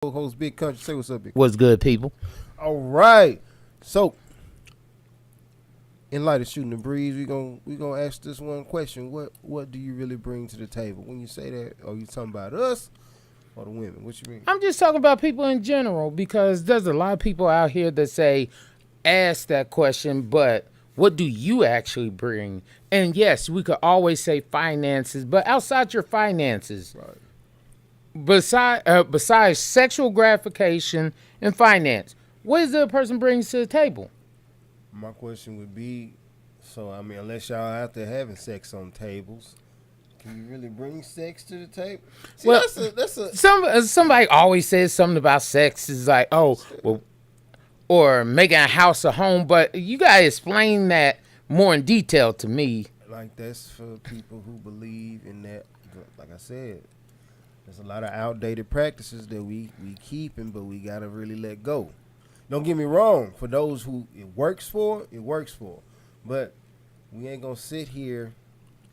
Co-host Big Country. Say what's up, Big What's Country. good, people? All right. So, in light of shooting the breeze, we gonna ask this one question: What do you really bring to the table? When you say that, are you talking about us or the women? What you mean? I'm just talking about people in general because there's a lot of people out here that say, ask that question, but what do you actually bring? And yes, we could always say finances, but outside your finances, Right. besides sexual gratification and finance, what is it a person brings to the table? My question would be: So, I mean, unless y'all out there having sex on tables, can you really bring sex to the table? See, Well, that's a somebody always says something about sex is like, oh, well, or making a house a home, but you gotta explain that more in detail to me. like that's for people who believe in that. Like I said, there's a lot of outdated practices that we keeping, but we gotta really let go. Don't get me wrong. For those who it works for, it works for. But we ain't gonna sit here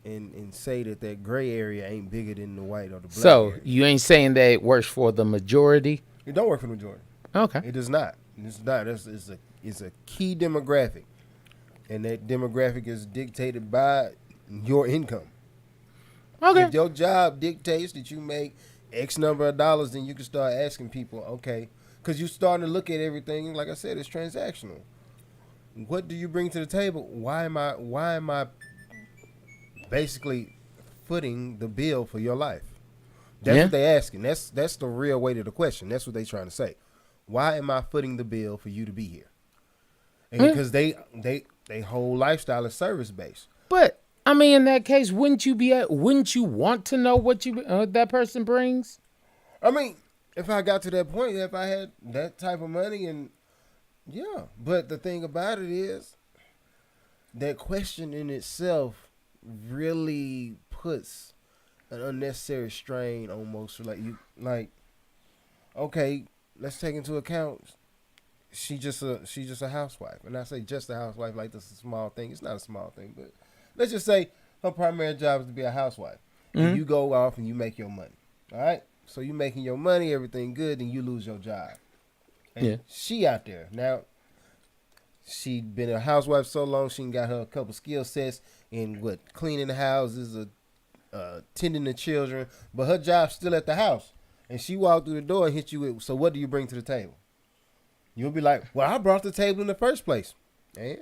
and say that gray area ain't bigger than the white or the black So area. you ain't saying that it works for the majority? It don't work for the majority. Okay. It does not. It's not. It's a key demographic, and that demographic is dictated by your income. Okay. If your job dictates that you make X number of dollars, then you can start asking people, okay, because you're starting to look at everything. Like I said, it's transactional. What do you bring to the table? Why am I basically footing the bill for your life? That's Yeah. what they asking. That's the real weight of the question. That's what they trying to say. Why am I footing the bill for you to be here? And Yeah. because they whole lifestyle is service based. But I mean, in that case, wouldn't you want to know what you that person brings? I mean, if I got to that point, if I had that type of money, and yeah, but the thing about it is that question in itself really puts an unnecessary strain almost like you like okay, let's take into account she's just a housewife. And I say just a housewife like this is a small thing. It's not a small thing, but let's just say her primary job is to be a housewife. And Mm-hmm. you go off and you make your money. All right? So you making your money, everything good, and you lose your job. Yeah. And she out there. Now, she been a housewife so long, she got her a couple skill sets in what cleaning the houses, tending the children, but her job's still at the house. And she walked through the door and hit you with, so what do you bring to the table? You'll be like, well, I brought the table in the first place. And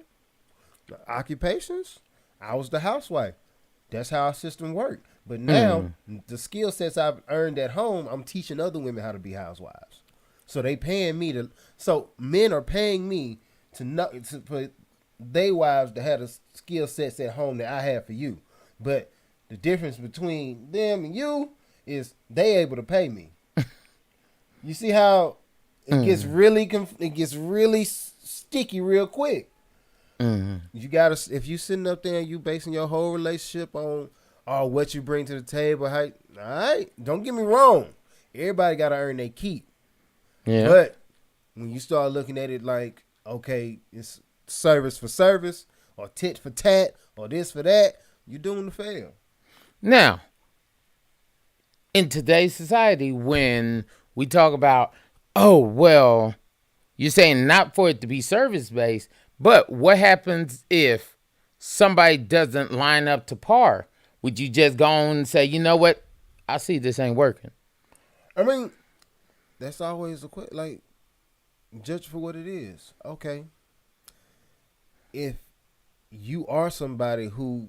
occupations, I was the housewife. That's how our system worked. But now, Mm. the skill sets I've earned at home, I'm teaching other women how to be housewives. So they paying me to. So men are paying me to not to put they wives to have the skill sets at home that I have for you. But the difference between them and you is they able to pay me. You see how it gets really sticky real quick. Mm. You gotta if you sitting up there and you basing your whole relationship on what you bring to the table. How, all right, don't get me wrong. Everybody gotta earn their keep. Yeah. But when you start looking at it like, okay, it's service for service, or tit for tat, or this for that, you're doomed to fail. Now, in today's society, when we talk about, oh well, you're saying not for it to be service based, but what happens if somebody doesn't line up to par? Would you just go on and say, you know what? I see this ain't working. I mean, that's always the question. Like, judge for what it is. Okay, if you are somebody who,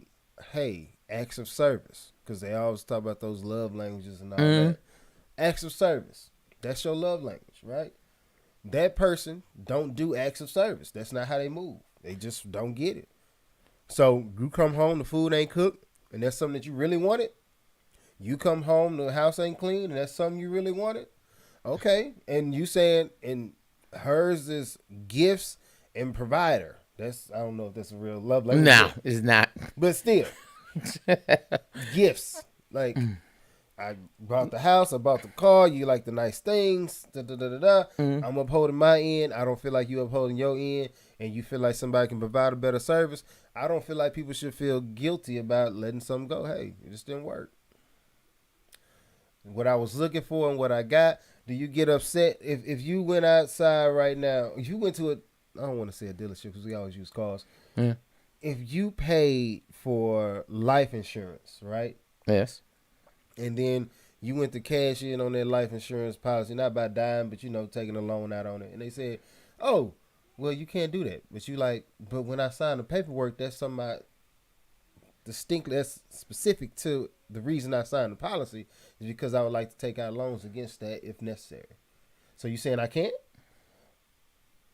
hey, acts of service, because they always talk about those love languages and all Mm. that. Acts of service. That's your love language, right? That person don't do acts of service. That's not how they move. They just don't get it. So you come home, the food ain't cooked, and that's something that you really wanted. You come home, the house ain't clean, and that's something you really wanted. Okay, and you saying and hers is gifts and provider. That's I don't know if that's a real love language, No, it's not. but still gifts. Like I bought the house, I bought the car. You like the nice things. Da, da, da, da, da. Mm. I'm upholding my end. I don't feel like you upholding your end, and you feel like somebody can provide a better service. I don't feel like people should feel guilty about letting something go. Hey, it just didn't work. What I was looking for and what I got, Do you get upset if you went outside right now? If you went to a, I don't want to say a dealership because we always use cars. Yeah. If you paid for life insurance, right? Yes. And then you went to cash in on that life insurance policy, not by dying, but taking a loan out on it. And they said, "Oh, well, you can't do that." But you like, but when I signed the paperwork, that's something distinctly that's specific to the reason I signed the policy is because I would like to take out loans against that if necessary. So you saying I can't?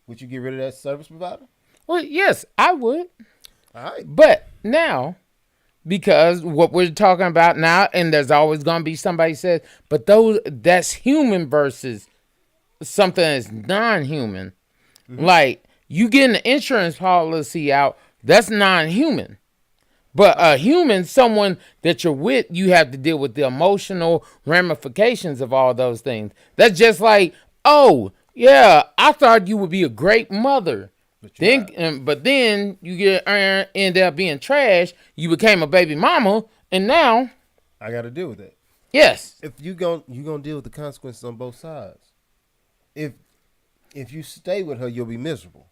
Would you get rid of that service provider? Well, yes, I would. All right. But now, because what we're talking about now, and there's always going to be somebody says, but that's human versus something that's non-human. Mm-hmm. Like you getting an insurance policy out, that's non-human. But a human, someone that you're with, you have to deal with the emotional ramifications of all those things. That's just like, oh, yeah, I thought you would be a great mother. But then you end up being trash. You became a baby mama, and now I got to deal with that. Yes. If you gonna deal with the consequences on both sides. If you stay with her, you'll be miserable.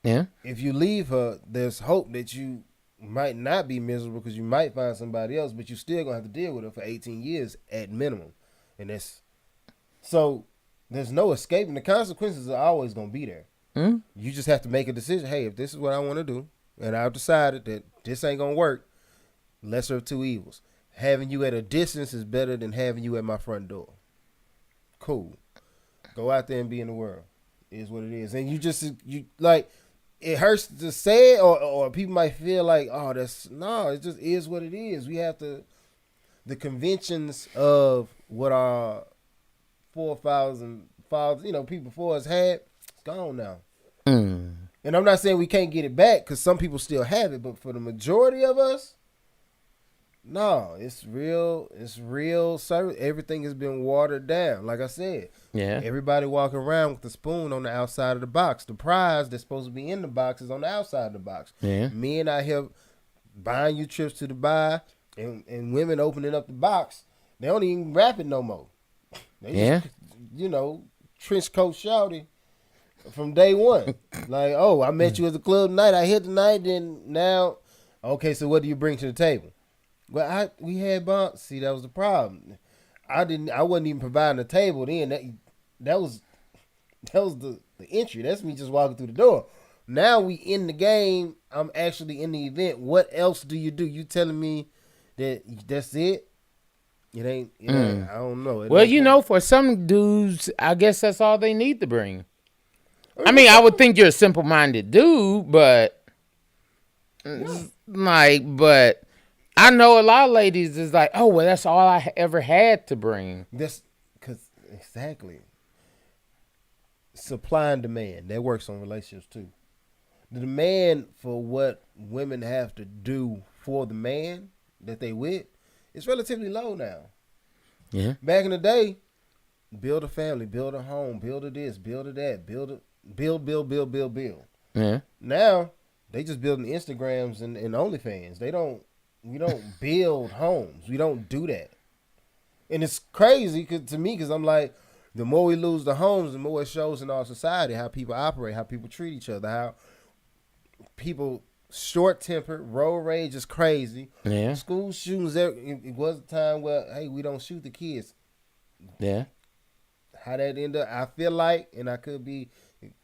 Yeah. If you leave her, there's hope that you might not be miserable because you might find somebody else, but you still gonna have to deal with her for 18 years at minimum, and so there's no escaping. The consequences are always gonna be there. Mm-hmm. You just have to make a decision. Hey, if this is what I want to do, and I've decided that this ain't gonna work, lesser of two evils. Having you at a distance is better than having you at my front door. Cool. Go out there and be in the world. It is what it is, and you like. It hurts to say it, or people might feel like, oh, it just is what it is. We have the conventions of what our forefathers and fathers, people before us had, it's gone now. Mm. And I'm not saying we can't get it back because some people still have it, but for the majority of us, no, it's real. It's real service. Everything has been watered down. Like I said, yeah. Everybody walking around with the spoon on the outside of the box. The prize that's supposed to be in the box is on the outside of the box. Yeah. Men out here buying you trips to Dubai, and women opening up the box. They don't even wrap it no more. They just, trench coat shouty from day one. Like, oh, I met you at the club tonight. I hit tonight. Then now, okay. So what do you bring to the table? Well, we had bonds. See, that was the problem. I wasn't even providing a table then. That was the entry. That's me just walking through the door. Now we in the game. I'm actually in the event. What else do? You telling me that's it? It ain't. I don't know. Well, for some dudes, I guess that's all they need to bring. I mean, I would think you're a simple-minded dude, but but. I know a lot of ladies is like, oh, well, that's all I ever had to bring. That's because exactly supply and demand that works on relationships too. The demand for what women have to do for the man that they with is relatively low now. Yeah. Back in the day, build a family, build a home, build a this, build a that, build. Yeah. Now they just building Instagrams and OnlyFans. We don't build homes. We don't do that. And it's crazy to me because I'm like, the more we lose the homes, the more it shows in our society how people operate, how people treat each other, how people short-tempered, road rage is crazy. Yeah. School shootings, it was a time where, hey, we don't shoot the kids. Yeah. How that ended up, I feel like, and I could be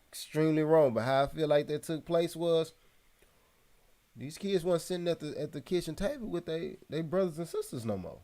extremely wrong, but how I feel like that took place was, these kids weren't sitting at the kitchen table with they brothers and sisters no more.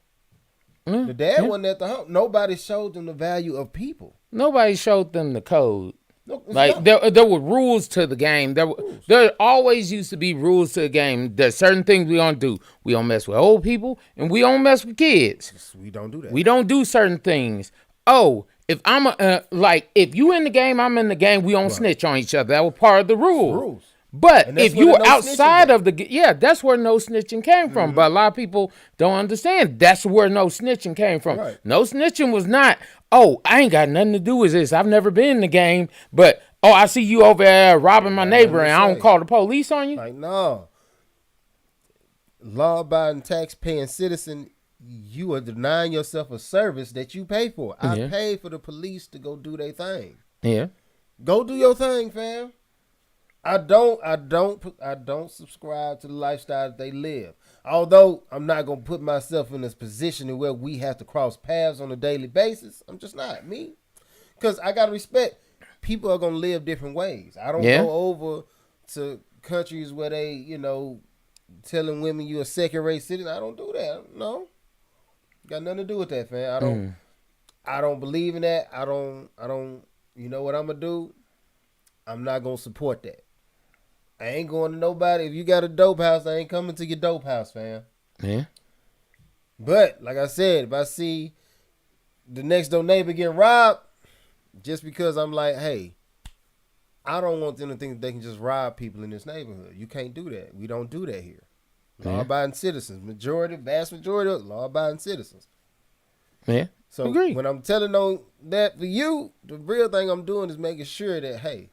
The dad wasn't at the home. Nobody showed them the value of people. Nobody showed them the code. There were rules to the game. There always used to be rules to the game. There's certain things we don't do. We don't mess with old people, and we don't mess with kids. We don't do that. We don't do certain things. Oh, if if you in the game, I'm in the game. We don't snitch on each other. That was part of the rules. But if you were outside of that's where no snitching came from. Mm-hmm. But a lot of people don't understand that's where no snitching came from. Right. No snitching was not, oh, I ain't got nothing to do with this. I've never been in the game, but, oh, I see you over there robbing my neighbor and I don't call the police on you. Like, no. Law-abiding, tax-paying citizen, you are denying yourself a service that you pay for. I Yeah. pay for the police to go do their thing. Yeah. Go do your thing, fam. I don't subscribe to the lifestyle that they live. Although I'm not gonna put myself in this position where we have to cross paths on a daily basis. I'm just not me, because I gotta respect people are gonna live different ways. I don't Yeah. go over to countries where they, telling women you a second rate citizen. I don't do that. No, got nothing to do with that, fam. I don't believe in that. I don't. You know what I'm gonna do? I'm not gonna support that. I ain't going to nobody. If you got a dope house, I ain't coming to your dope house, fam. Yeah. But like I said, if I see the next door neighbor getting robbed, just because I'm like, hey, I don't want them to think that they can just rob people in this neighborhood. You can't do that. We don't do that here. Law-abiding citizens, vast majority of law-abiding citizens. Yeah. So Agree. when I'm telling on that for you, the real thing I'm doing is making sure that, hey,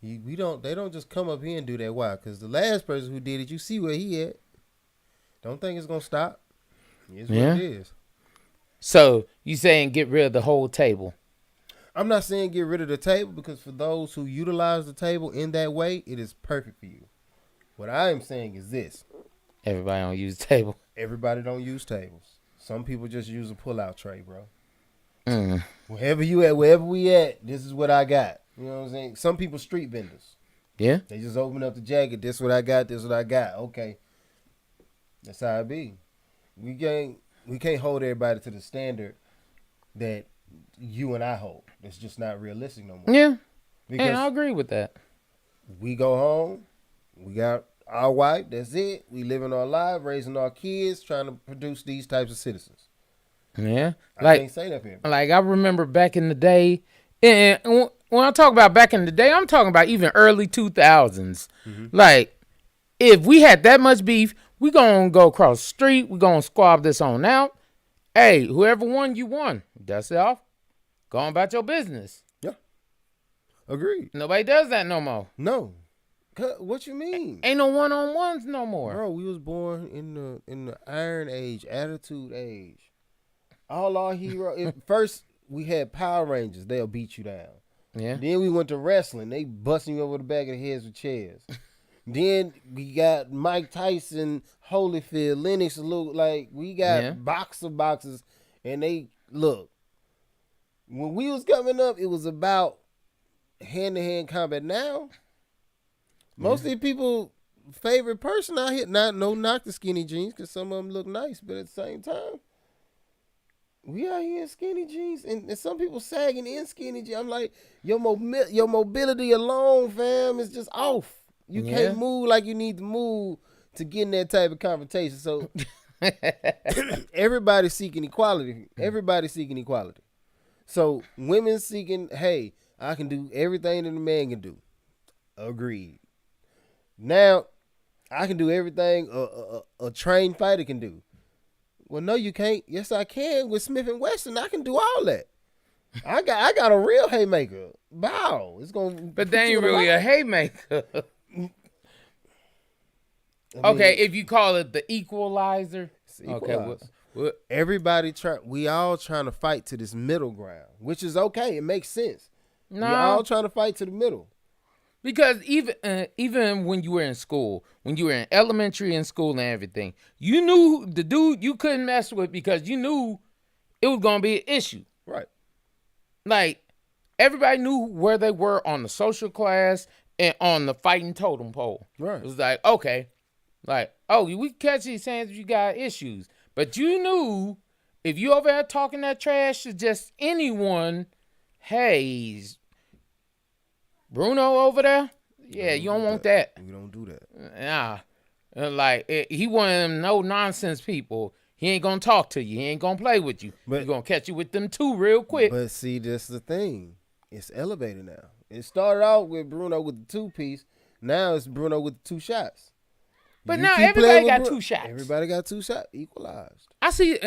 they don't just come up here and do that. Why? Because the last person who did it, you see where he at. Don't think it's gonna stop. It's what it is. So you saying get rid of the whole table? I'm not saying get rid of the table, because for those who utilize the table in that way, it is perfect for you. What I am saying is this: Everybody don't use the table. everybody don't use tables. Some people just use a pull-out tray, bro. Mm. Wherever you at, wherever we at, this is what I got. You know what I'm saying? Some people street vendors. Yeah. They just open up the jacket. This what I got. This what I got. Okay, that's how it be. We can't hold everybody to the standard that you and I hold. It's just not realistic no more. Yeah. Because And I agree with that. we go home, we got our wife. That's it. We living our life, raising our kids, trying to produce these types of citizens. Yeah. I can't say that for everybody. Like I remember back in the day, and when I talk about back in the day, I'm talking about even early 2000s. Like, if we had that much beef, we gonna go across the street, we gonna squab this on out. Hey, whoever won, you won. Dust it off. Go on about your business. Yeah, agreed. Nobody does that no more. No, what you mean? Ain't no one-on-ones no more. Bro, we was born in the Iron Age, Attitude Age. All our heroes. First, we had Power Rangers. They'll beat you down. Yeah. Then we went to wrestling. They busting you over the back of the heads with chairs. Then we got Mike Tyson, Holyfield, Lennox. Look, like we got boxers, and they look. When we was coming up, it was about hand-to-hand combat. Now, most of these people favorite person out here, knock the skinny jeans, because some of them look nice, but at the same time, we out here in skinny jeans, and some people sagging in skinny jeans. I'm like, your mobility alone, fam, is just off. You can't move like you need to move to get in that type of confrontation. So everybody's seeking equality. Everybody's seeking equality. So women seeking, hey, I can do everything that a man can do. Agreed. Now, I can do everything a trained fighter can do. Well, no, you can't. Yes, I can. With Smith and Wesson, I can do all that. I got a real haymaker. Wow, it's gonna. But they ain't really a haymaker. Okay, if you call it the equalizer. Okay, everybody we all trying to fight to this middle ground, which is okay. It makes sense. No, we all trying to fight to the middle. Because even when you were in school, when you were in elementary and school and everything, you knew the dude you couldn't mess with because you knew it was gonna be an issue. Right. Like everybody knew where they were on the social class and on the fighting totem pole. Right. It was like, okay, like, oh, we catch these hands if you got issues. But you knew if you over there talking that trash to just anyone, hey, Bruno over there, yeah, you don't want that. We don't do that. Nah. Like, he one of them no-nonsense people. He ain't gonna talk to you. He ain't gonna play with you. He's gonna catch you with them two real quick. But see, that's the thing. It's elevated now. It started out with Bruno with the 2-piece. Now it's Bruno with the 2 shots. But now everybody got 2 shots. Everybody got 2 shots. Equalized. I see,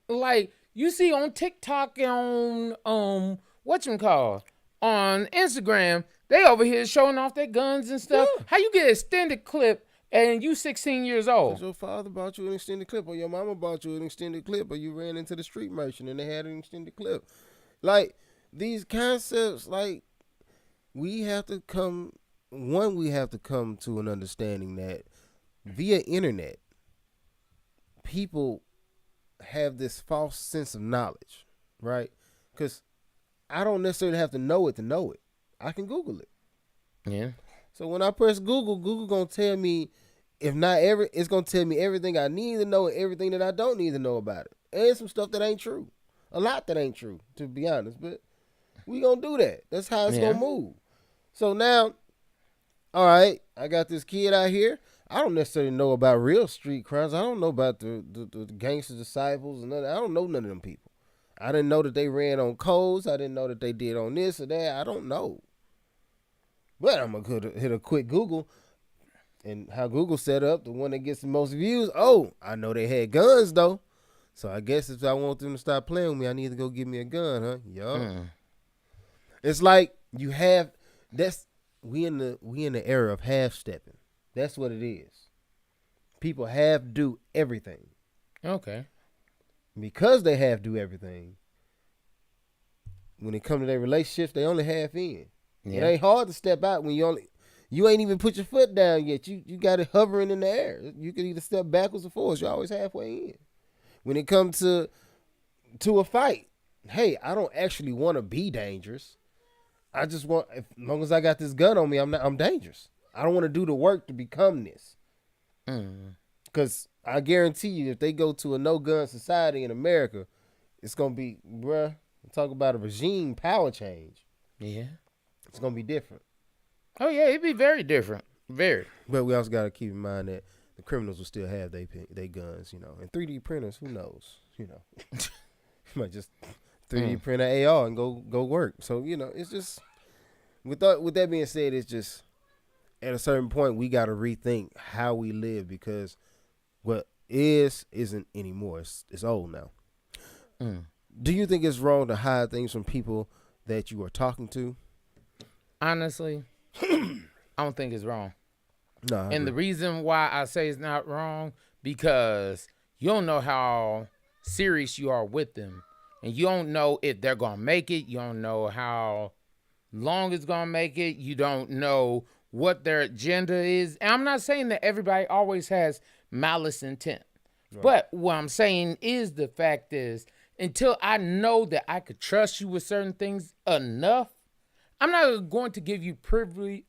like, you see on TikTok and on, whatchamacallit, on Instagram, they over here showing off their guns and stuff. Yeah. How you get extended clip and you 16 years Because old. your father bought you an extended clip, or your mama bought you an extended clip, or you ran into the street merchant and they had an extended clip. Like, these concepts, like, we have to come, we have to come to an understanding that via internet, people have this false sense of knowledge, right? Because I don't necessarily have to know it to know it. I can Google it. Yeah. So when I press Google, Google gonna tell me, if not it's gonna tell me everything I need to know and everything that I don't need to know about it, and some stuff that ain't true, a lot that ain't true, to be honest. But we gonna do that. That's how it's Yeah. gonna move. So now, all right, I got this kid out here. I don't necessarily know about real street crimes. I don't know about the gangster disciples and none. I don't know none of them people. I didn't know that they ran on codes. I didn't know that they did on this or that. I don't know. But I'm gonna hit a quick Google, and how Google set up, the one that gets the most views. Oh, I know they had guns though. So I guess if I want them to stop playing with me, I need to go get me a gun, huh? Yup. It's like you have we in the era of half stepping. That's what it is. People have do everything. Okay. Because they have do everything, when it comes to their relationships, they only half in. Yeah. It ain't hard to step out when you ain't even put your foot down yet. You got it hovering in the air. You can either step backwards or forwards. You're always halfway in. When it comes to a fight, hey, I don't actually want to be dangerous. I just want, as long as I got this gun on me, I'm dangerous. I don't want to do the work to become this. Because I guarantee you, if they go to a no-gun society in America, it's going to be, bruh, talk about a regime power change. Yeah. It's going to be different. Oh, yeah, it'd be very different. Very. But we also got to keep in mind that the criminals will still have they guns, And 3D printers, who knows, You might just 3D print an AR and go work. So, it's just, with that being said, it's just, at a certain point, we got to rethink how we live, because what isn't anymore. It's old now. Do you think it's wrong to hide things from people that you are talking to? Honestly, I don't think it's wrong. No. And the reason why I say it's not wrong, because you don't know how serious you are with them. And you don't know if they're going to make it. You don't know how long it's going to make it. You don't know what their agenda is. And I'm not saying that everybody always has malice intent. Right. But what I'm saying is, the fact is, until I know that I could trust you with certain things enough, I'm not going to give you privy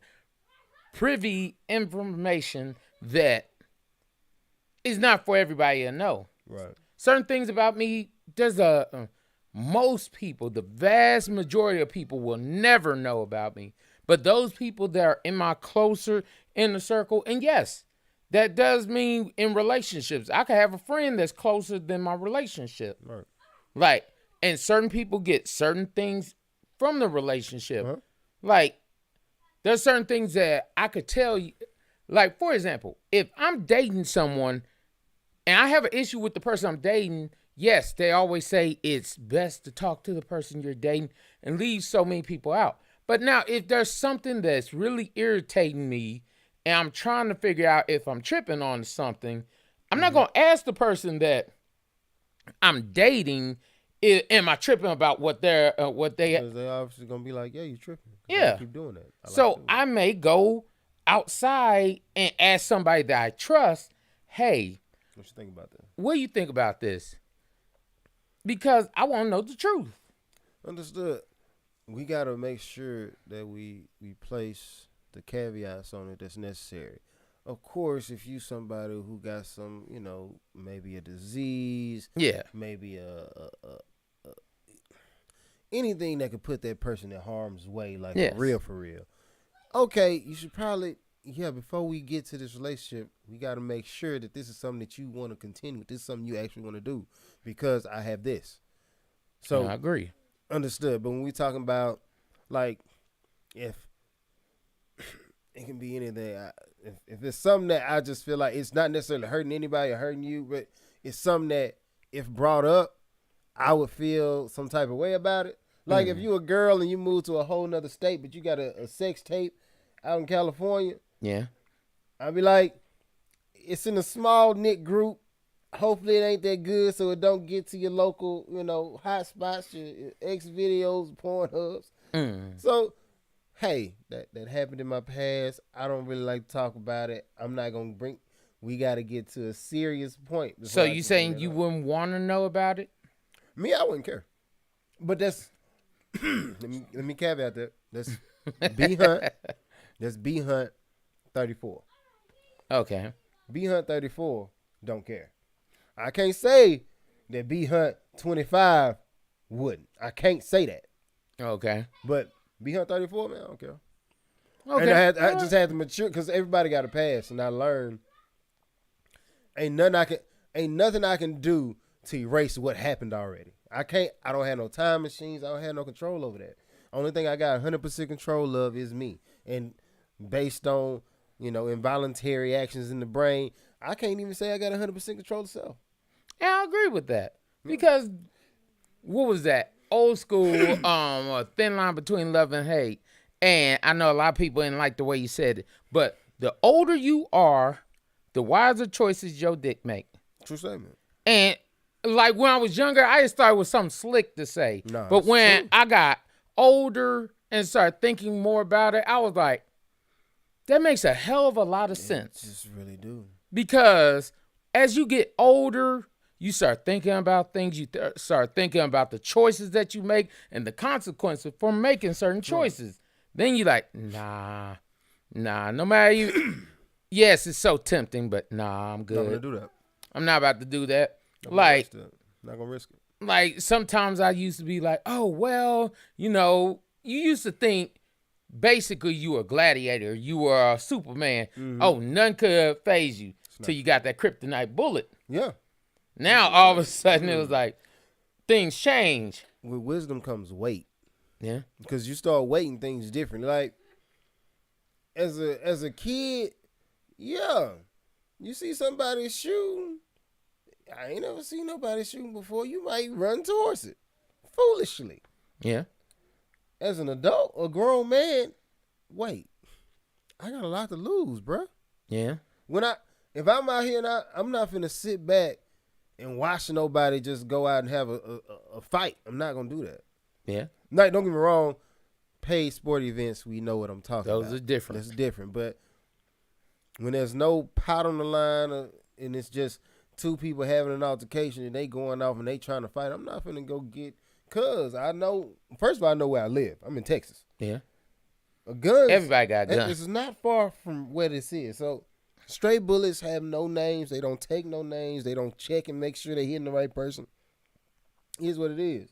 information that is not for everybody to know. Right. Certain things about me, there's most people, the vast majority of people will never know about me. But those people that are in my closer inner circle, and yes, that does mean in relationships. I could have a friend that's closer than my relationship. Right. Like, and certain people get certain things from the relationship. Uh-huh. Like, there's certain things that I could tell you. Like, for example, if I'm dating someone and I have an issue with the person I'm dating, yes, they always say it's best to talk to the person you're dating and leave so many people out. But now, if there's something that's really irritating me and I'm trying to figure out if I'm tripping on something, I'm not going to ask the person that I'm dating, am I tripping about what they Because they're obviously going to be like, yeah, you tripping. Yeah. Keep doing that. So I may go outside and ask somebody that I trust, hey, what you think about that? What do you think about this? Because I want to know the truth. Understood. We got to make sure that we place the caveats on it that's necessary. Of course, if you somebody who got some, maybe a disease, yeah, maybe anything that could put that person in harm's way, like for real. Okay, you should probably, before we get to this relationship, we got to make sure that this is something that you want to continue. This is something you actually want to do, because I have this. So I agree. Understood. But when we talking about, like, if it can be anything, if it's something that I just feel like it's not necessarily hurting anybody or hurting you, but it's something that if brought up, I would feel some type of way about it. Like if you a girl and you move to a whole nother state, but you got a sex tape out in California. Yeah. I'd be like, it's in a small knit group. Hopefully it ain't that good, so it don't get to your local, hot spots, your X videos, porn hubs. So, hey, that happened in my past. I don't really like to talk about it. I'm not gonna bring. We got to get to a serious point. So you saying you wouldn't want to know about it? Me, I wouldn't care. But that's let me caveat that. That's B Hunt. That's B Hunt 34. Okay. B Hunt 34 don't care. I can't say that B Hunt 25 wouldn't. I can't say that. Okay. But B Hunt 34, man, I don't care. Okay. And I just had to mature because everybody got a pass, and I learned ain't nothing I can do to erase what happened already. I don't have no time machines. I don't have no control over that. Only thing I got 100% control of is me. And based on, involuntary actions in the brain, I can't even say I got 100% control of self. Yeah, I agree with that. Because what was that? Old school, a thin line between love and hate. And I know a lot of people didn't like the way you said it. But the older you are, the wiser choices your dick make. True statement. And like when I was younger, I just thought it was something slick to say. Nah, but when true. I got older and started thinking more about it, I was like, that makes a hell of a lot of sense. Just really do. Because as you get older, you start thinking about things. You start thinking about the choices that you make and the consequences for making certain choices. Then you're like, nah, no matter you. Yes, it's so tempting, but nah, I'm good. Not gonna do that. I'm not about to do that. Not gonna risk it. Like sometimes I used to be like, oh, well, you used to think basically you were a gladiator. You were a Superman. Mm-hmm. Oh, none could phase you till you got that kryptonite bullet. Yeah. Now, all of a sudden, it was like things change. With wisdom comes weight. Yeah. Because you start weighting things different. Like, as a kid, yeah, you see somebody shooting. I ain't never seen nobody shooting before. You might run towards it foolishly. Yeah. As an adult, a grown man, wait, I got a lot to lose, bruh. Yeah. If I'm out here and I'm not finna sit back and watch nobody just go out and have a fight. I'm not gonna do that. Yeah. Like, don't get me wrong, paid sport events, we know what I'm talking about. Those are different. That's different. But when there's no pot on the line and it's just two people having an altercation and they going off and they trying to fight, I'm not finna go get, cause I know, first of all, I know where I live. I'm in Texas. Yeah. A gun. Everybody got guns. This is not far from where this is. So stray bullets have no names. They don't take no names. They don't check and make sure they're hitting the right person. Here's what it is.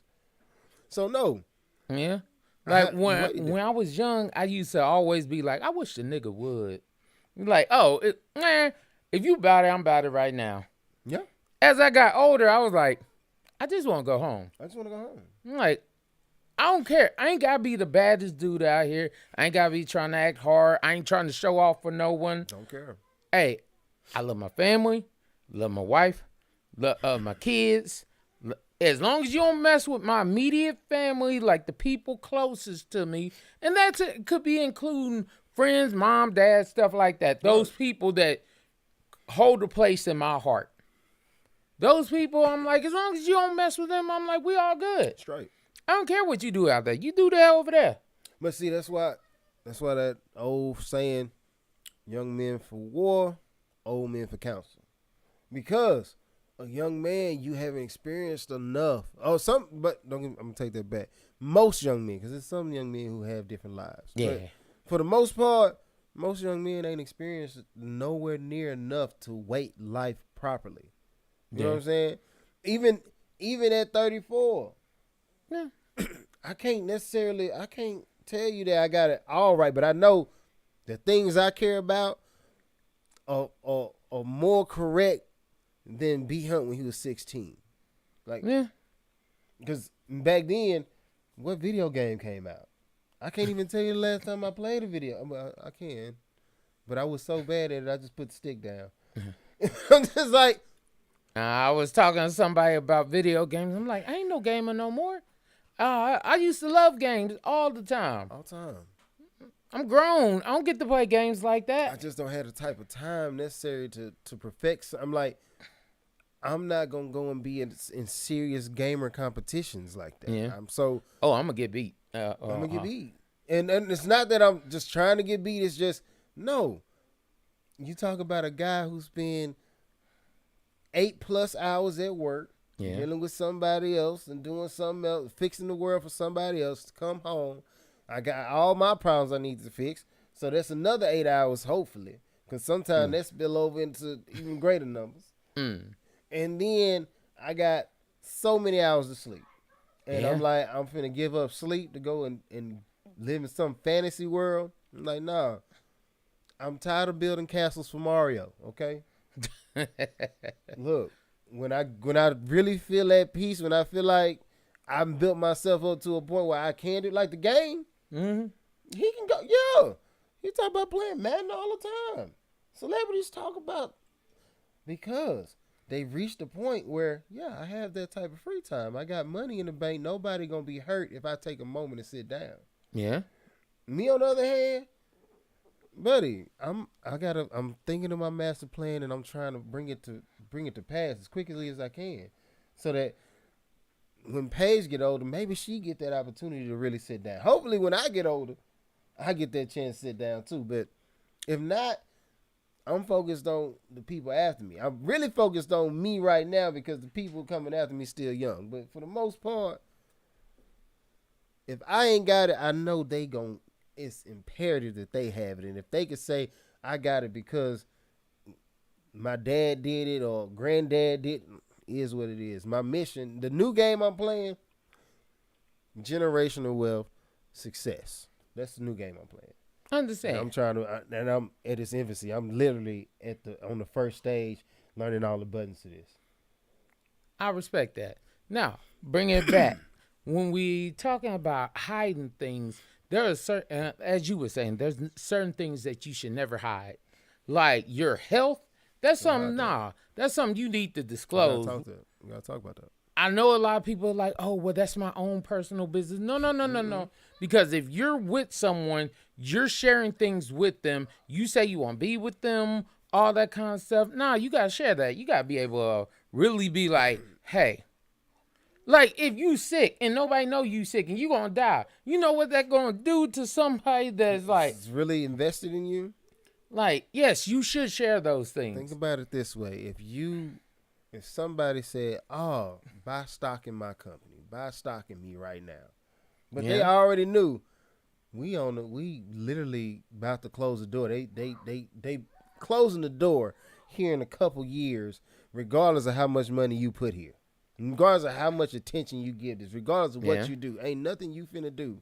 So no. Yeah. Like when I was young, I used to always be like, I wish the nigga would. Like, if you about it, I'm about it right now. Yeah. As I got older, I was like, I just want to go home. I just want to go home. I'm like, I don't care. I ain't got to be the baddest dude out here. I ain't got to be trying to act hard. I ain't trying to show off for no one. Don't care. Hey, I love my family, love my wife, love my kids. As long as you don't mess with my immediate family, like the people closest to me, and it could be including friends, mom, dad, stuff like that. Those people that hold a place in my heart. Those people, I'm like, as long as you don't mess with them, I'm like, we all good. Straight. I don't care what you do out there. You do that over there. But see, that's why that old saying, young men for war, old men for counsel. Because a young man, you haven't experienced enough. But I'm gonna take that back. Most young men, because there's some young men who have different lives. Yeah. But for the most part, most young men ain't experienced nowhere near enough to weight life properly. You know what I'm saying? Even at 34. Yeah. I can't tell you that I got it all right, but I know the things I care about are more correct than B Hunt when he was 16. Like, yeah. Because back then, what video game came out? I can't even tell you the last time I played a video. I can, but I was so bad at it, I just put the stick down. I'm just like, I was talking to somebody about video games. I'm like, I ain't no gamer no more. I used to love games all the time. all time. I'm grown. I don't get to play games like I that. just don't have the type of time necessary to perfect. I'm like, I'm not gonna go and be in serious gamer competitions like that. Yeah. So Oh, I'm gonna get beat. I'm gonna get beat, and it's not that I'm just trying to get beat. It's just no. You talk about a guy who spend 8+ hours at work, Yeah. dealing with somebody else and doing something else, fixing the world for somebody else to come home. I got all my problems I need to fix. So that's another 8 hours, hopefully. Because sometimes that spill over into even greater numbers. Mm. And then I got so many hours to sleep. And Yeah. I'm like, I'm finna give up sleep to go and live in some fantasy world. I'm like, nah. I'm tired of building castles for Mario, okay? Look, when I really feel at peace, when I feel like I've built myself up to a point where I can do like the game, Mm-hmm. he can go. Yeah, he talk about playing Madden all the time. Celebrities talk about because they've reached a point where I have that type of free time. I got money in the bank. Nobody gonna be hurt if I take a moment to sit down. Yeah. Me on the other hand, buddy, I'm thinking of my master plan and I'm trying to bring it to pass as quickly as I can, so that when Paige get older, maybe she get that opportunity to really sit down. Hopefully, when I get older, I get that chance to sit down too. But if not, I'm focused on the people after me. I'm really focused on me right now because the people coming after me still young. But for the most part, if I ain't got it, I know they gon' it's imperative that they have it. And if they could say, I got it because my dad did it or granddad did, is what it is. My mission, the new game I'm playing, generational wealth, success. That's the new game I'm playing. I understand. And I'm trying to, and I'm at its infancy. I'm literally on the first stage, learning all the buttons to this. I respect that. Now, bring it back. When we talking about hiding things, there are certain, as you were saying, there's certain things that you should never hide, like your health. That's something. That's something you need to disclose. We gotta talk about that. I know a lot of people are like, oh, well, that's my own personal business. No. Because if you're with someone, you're sharing things with them. You say you want to be with them, all that kind of stuff. Nah, you got to share that. You got to be able to really be like, hey, like if you sick and nobody know you sick and you going to die, you know what that going to do to somebody that's like. It's really invested in you. Like, yes, you should share those things. Think about it this way. If somebody said, oh, buy stock in my company, buy stock in me right now. But they already knew we literally about to close the door. They closing the door here in a couple years, regardless of how much money you put here. Regardless of how much attention you give this, regardless of what you do. Ain't nothing you finna do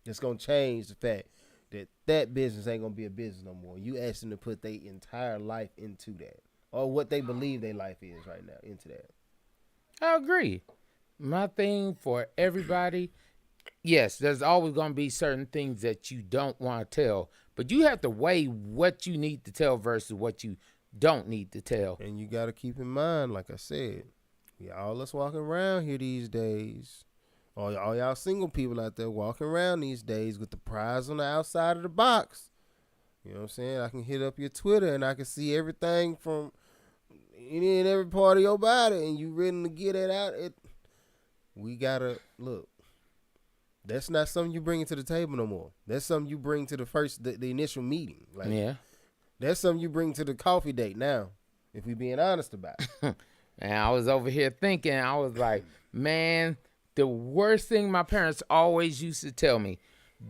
that's gonna change the fact that business ain't gonna be a business no more. You ask them to put their entire life into that. Or what they believe their life is right now into that. I agree. My thing for everybody, yes, there's always going to be certain things that you don't want to tell, but you have to weigh what you need to tell versus what you don't need to tell. And you got to keep in mind, like I said, we all us walking around here these days. All y'all single people out there walking around these days with the prize on the outside of the box. You know what I'm saying? I can hit up your Twitter and I can see everything from any and every part of your body, and you ready to get it out. We gotta look. That's not something you bring to the table no more. That's something you bring to the initial meeting. Like, that's something you bring to the coffee date now. If we being honest about it. And I was over here thinking, I was like, man, the worst thing my parents always used to tell me,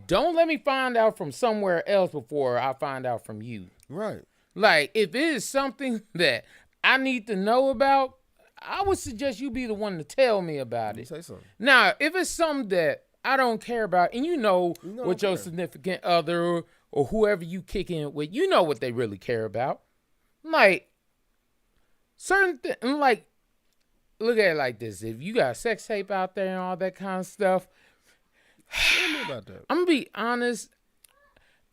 don't let me find out from somewhere else before I find out from you. Right. Like, if it is something that I need to know about, I would suggest you be the one to tell me about it. Say something. Now, if it's something that I don't care about, and you know what your significant other or whoever you kick in with, you know what they really care about. Like, certain things, like, look at it like this. If you got a sex tape out there and all that kind of stuff, Tell me about that. I'm going to be honest.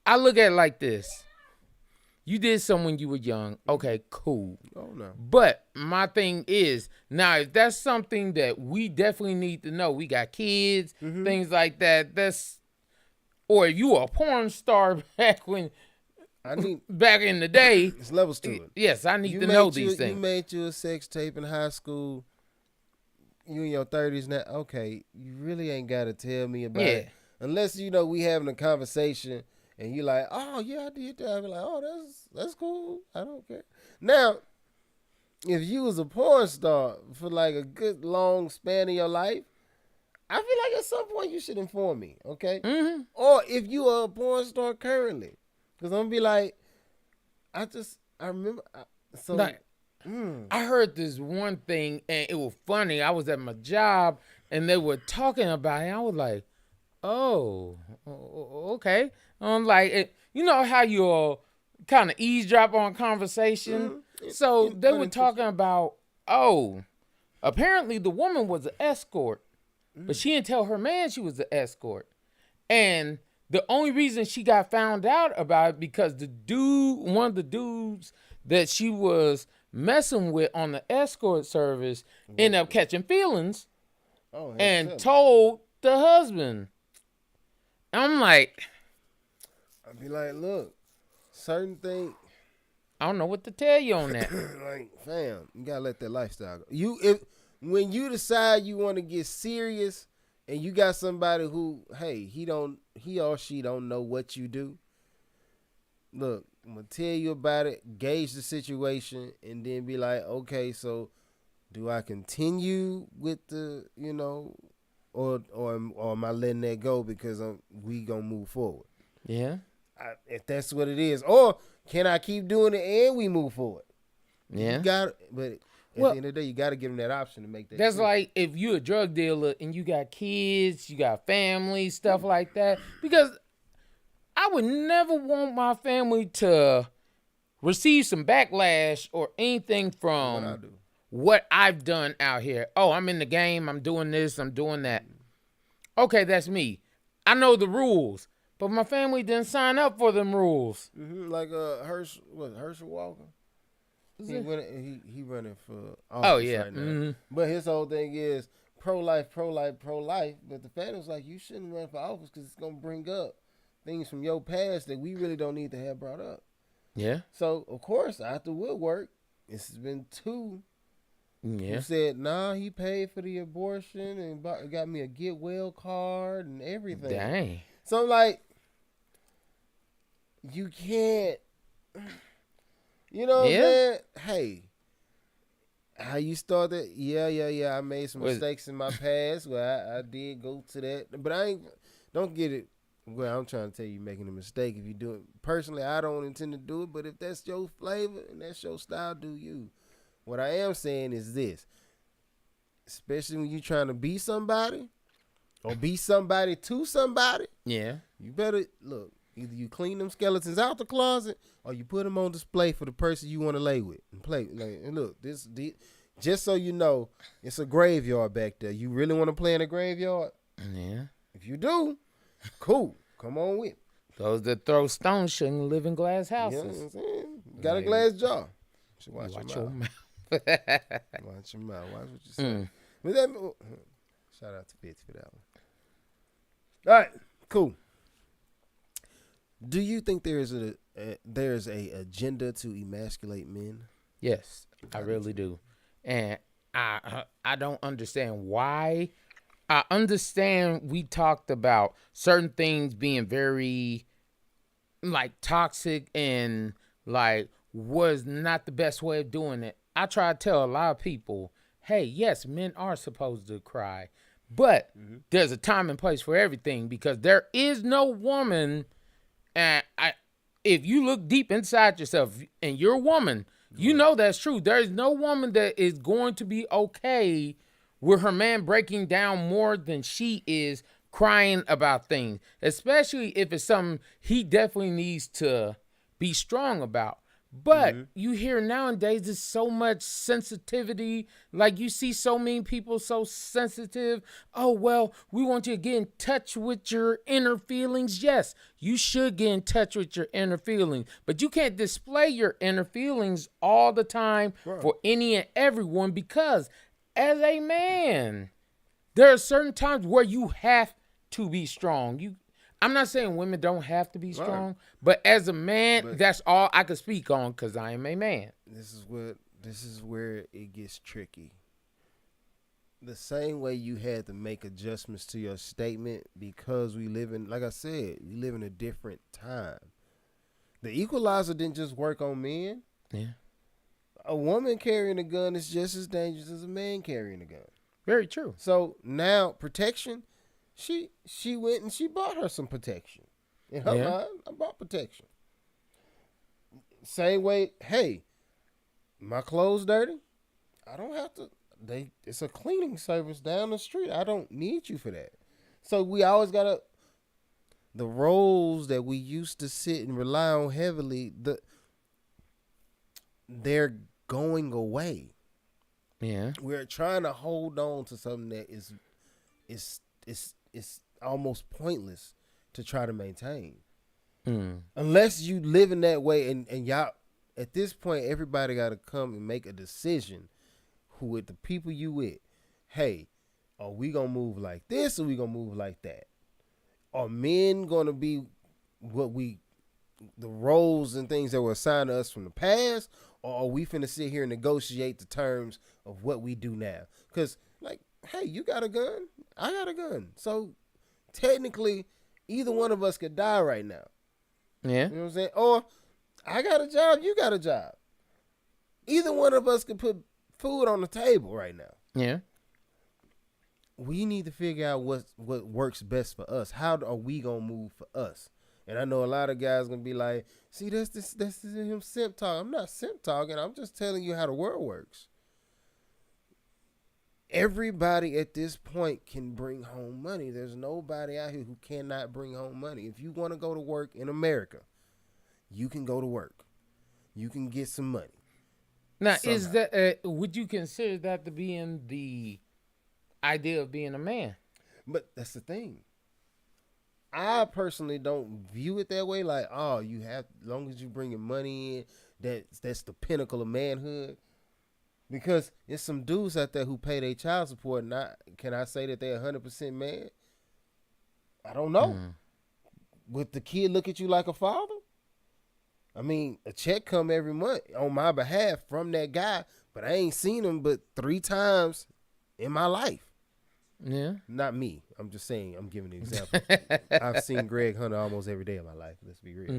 I look at it like this. You did something when you were young. Okay, cool. Oh, no. But my thing is, now, if that's something that we definitely need to know, we got kids, things like that, or if you were a porn star back in the day, it's levels to it. Yes, I need to know these things. You made you a sex tape in high school. You in your 30s now. Okay, you really ain't got to tell me about it. Unless, we having a conversation and you like, oh, yeah, I did that. I be like, oh, that's cool. I don't care. Now, if you was a porn star for like a good long span of your life, I feel like at some point you should inform me, okay? Mm-hmm. Or if you are a porn star currently. Because I'm going to be like, I remember. I heard this one thing, and it was funny. I was at my job, and they were talking about it. I was like, oh, okay. I'm like, you know how you'll kind of eavesdrop on conversation? Mm-hmm. So they were talking about, apparently the woman was an escort, but she didn't tell her man she was an escort. And the only reason she got found out about it because one of the dudes that she was messing with on the escort service ended up catching feelings and told the husband. I'm like, I'd be like, look, certain things. I don't know what to tell you on that. Like, fam, you gotta let that lifestyle go. When you decide you want to get serious and you got somebody who, hey, he or she don't know what you do. Look, I'm gonna tell you about it, gauge the situation, and then be like, okay, so do I continue with the, or am I letting that go because we gonna move forward? Yeah. If that's what it is, or can I keep doing it and we move forward? Yeah. But at the end of the day, you got to give them that option to make that. That's like if you're a drug dealer and you got kids, you got family, stuff like that, because I would never want my family to receive some backlash or anything from what I've done out here. Oh, I'm in the game. I'm doing this. I'm doing that. Okay, that's me. I know the rules, but my family didn't sign up for them rules. Mm-hmm. Like Herschel Walker? He running for office right now. Mm-hmm. But his whole thing is pro-life. But the family's like, you shouldn't run for office because it's going to bring up things from your past that we really don't need to have brought up. Yeah. So, of course, after Woodwork, it's been two who said, nah, he paid for the abortion and got me a get well card and everything. Dang. So, I'm like, you can't, you know what I'm saying? Hey, how you started? Yeah. I made some mistakes in my past where I did go to that. But don't get it. Well, I'm trying to tell you making a mistake if you do it. Personally, I don't intend to do it, but if that's your flavor and that's your style, do you. What I am saying is this. Especially when you're trying to be somebody or be somebody to somebody. Yeah. You better, look, either you clean them skeletons out the closet or you put them on display for the person you want to lay with and play. And look, this just so you know, it's a graveyard back there. You really want to play in a graveyard? Yeah. If you do, cool. Come on with. Those that throw stones shouldn't live in glass houses. You know what I'm saying? Got a glass jaw. You should watch your mouth. Watch your mouth. Watch what you say. But shout out to Fitz for that one. All right, cool. Do you think there's a agenda to emasculate men? Yes, I really do. And I don't understand why. I understand we talked about certain things being very like toxic and like was not the best way of doing it. I try to tell a lot of people, hey, yes, men are supposed to cry, but there's a time and place for everything because there is no woman. And if you look deep inside yourself and you're a woman, you know that's true. There is no woman that is going to be okay with her man breaking down more than she is crying about things, especially if it's something he definitely needs to be strong about. But you hear nowadays there's so much sensitivity. Like you see so many people so sensitive. Oh, well, we want you to get in touch with your inner feelings. Yes, you should get in touch with your inner feelings. But you can't display your inner feelings all the time for any and everyone because as a man, there are certain times where you have to be strong. I'm not saying women don't have to be Right. strong, but as a man, But- that's all I could speak on because I am a man. This is where it gets tricky. The same way you had to make adjustments to your statement because we live in, like I said, we live in a different time. The equalizer didn't just work on men. Yeah. A woman carrying a gun is just as dangerous as a man carrying a gun. Very true. So now protection, she went and she bought her some protection. In her mind, I bought protection. Same way, hey, my clothes dirty. I don't have to. It's a cleaning service down the street. I don't need you for that. So we always gotta. The roles that we used to sit and rely on heavily, they're going away. Yeah. We're trying to hold on to something that is almost pointless to try to maintain. Unless you live in that way, and y'all at this point, everybody got to come and make a decision. Who with the people you with? Hey, are we gonna move like this or we gonna move like that? Are men gonna be the roles and things that were assigned to us from the past, or are we finna sit here and negotiate the terms of what we do now? Because, like, hey, you got a gun, I got a gun, so technically, either one of us could die right now. Yeah. You know what I'm saying? Or I got a job, you got a job. Either one of us could put food on the table right now. Yeah. We need to figure out what works best for us. How are we gonna move for us? And I know a lot of guys gonna be like, "See, that's him simp talk." I'm not simp talking. I'm just telling you how the world works. Everybody at this point can bring home money. There's nobody out here who cannot bring home money. If you want to go to work in America, you can go to work. You can get some money. Now, Somehow. is that would you consider that to be in the idea of being a man? But that's the thing. I personally don't view it that way. Like, oh, you have, as long as you bringing money in, that's the pinnacle of manhood. Because there's some dudes out there who pay their child support. Not, can I say that they're 100% man? I don't know. Would the kid look at you like a father? I mean, a check come every month on my behalf from that guy, but I ain't seen him but 3 times in my life. Yeah. Not me. I'm just saying, I'm giving an example. I've seen Greg Hunter almost every day of my life. Let's be real.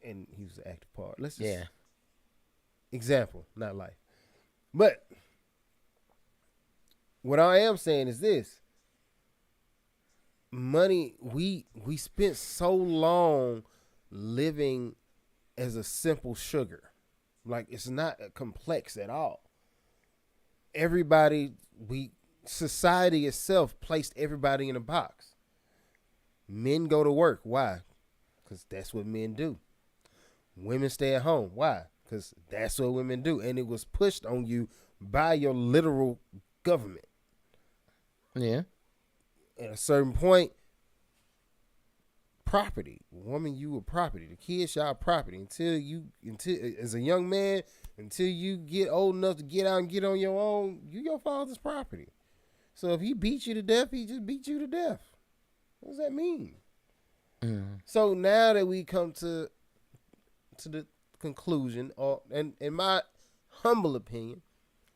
And he was an active part. Let's just example, not life. But what I am saying is this. Money, we spent so long living as a simple sugar. Like, it's not complex at all. Society itself placed everybody in a box. Men go to work. Why? Because that's what men do. Women stay at home. Why? Because that's what women do. And it was pushed on you by your literal government. Yeah. At a certain point, property. Woman, you were property. The kids, y'all property. Until as a young man, until you get old enough to get out and get on your own, you your father's property. So if he beat you to death, he just beat you to death. What does that mean? So now that we come to the conclusion, or and in my humble opinion,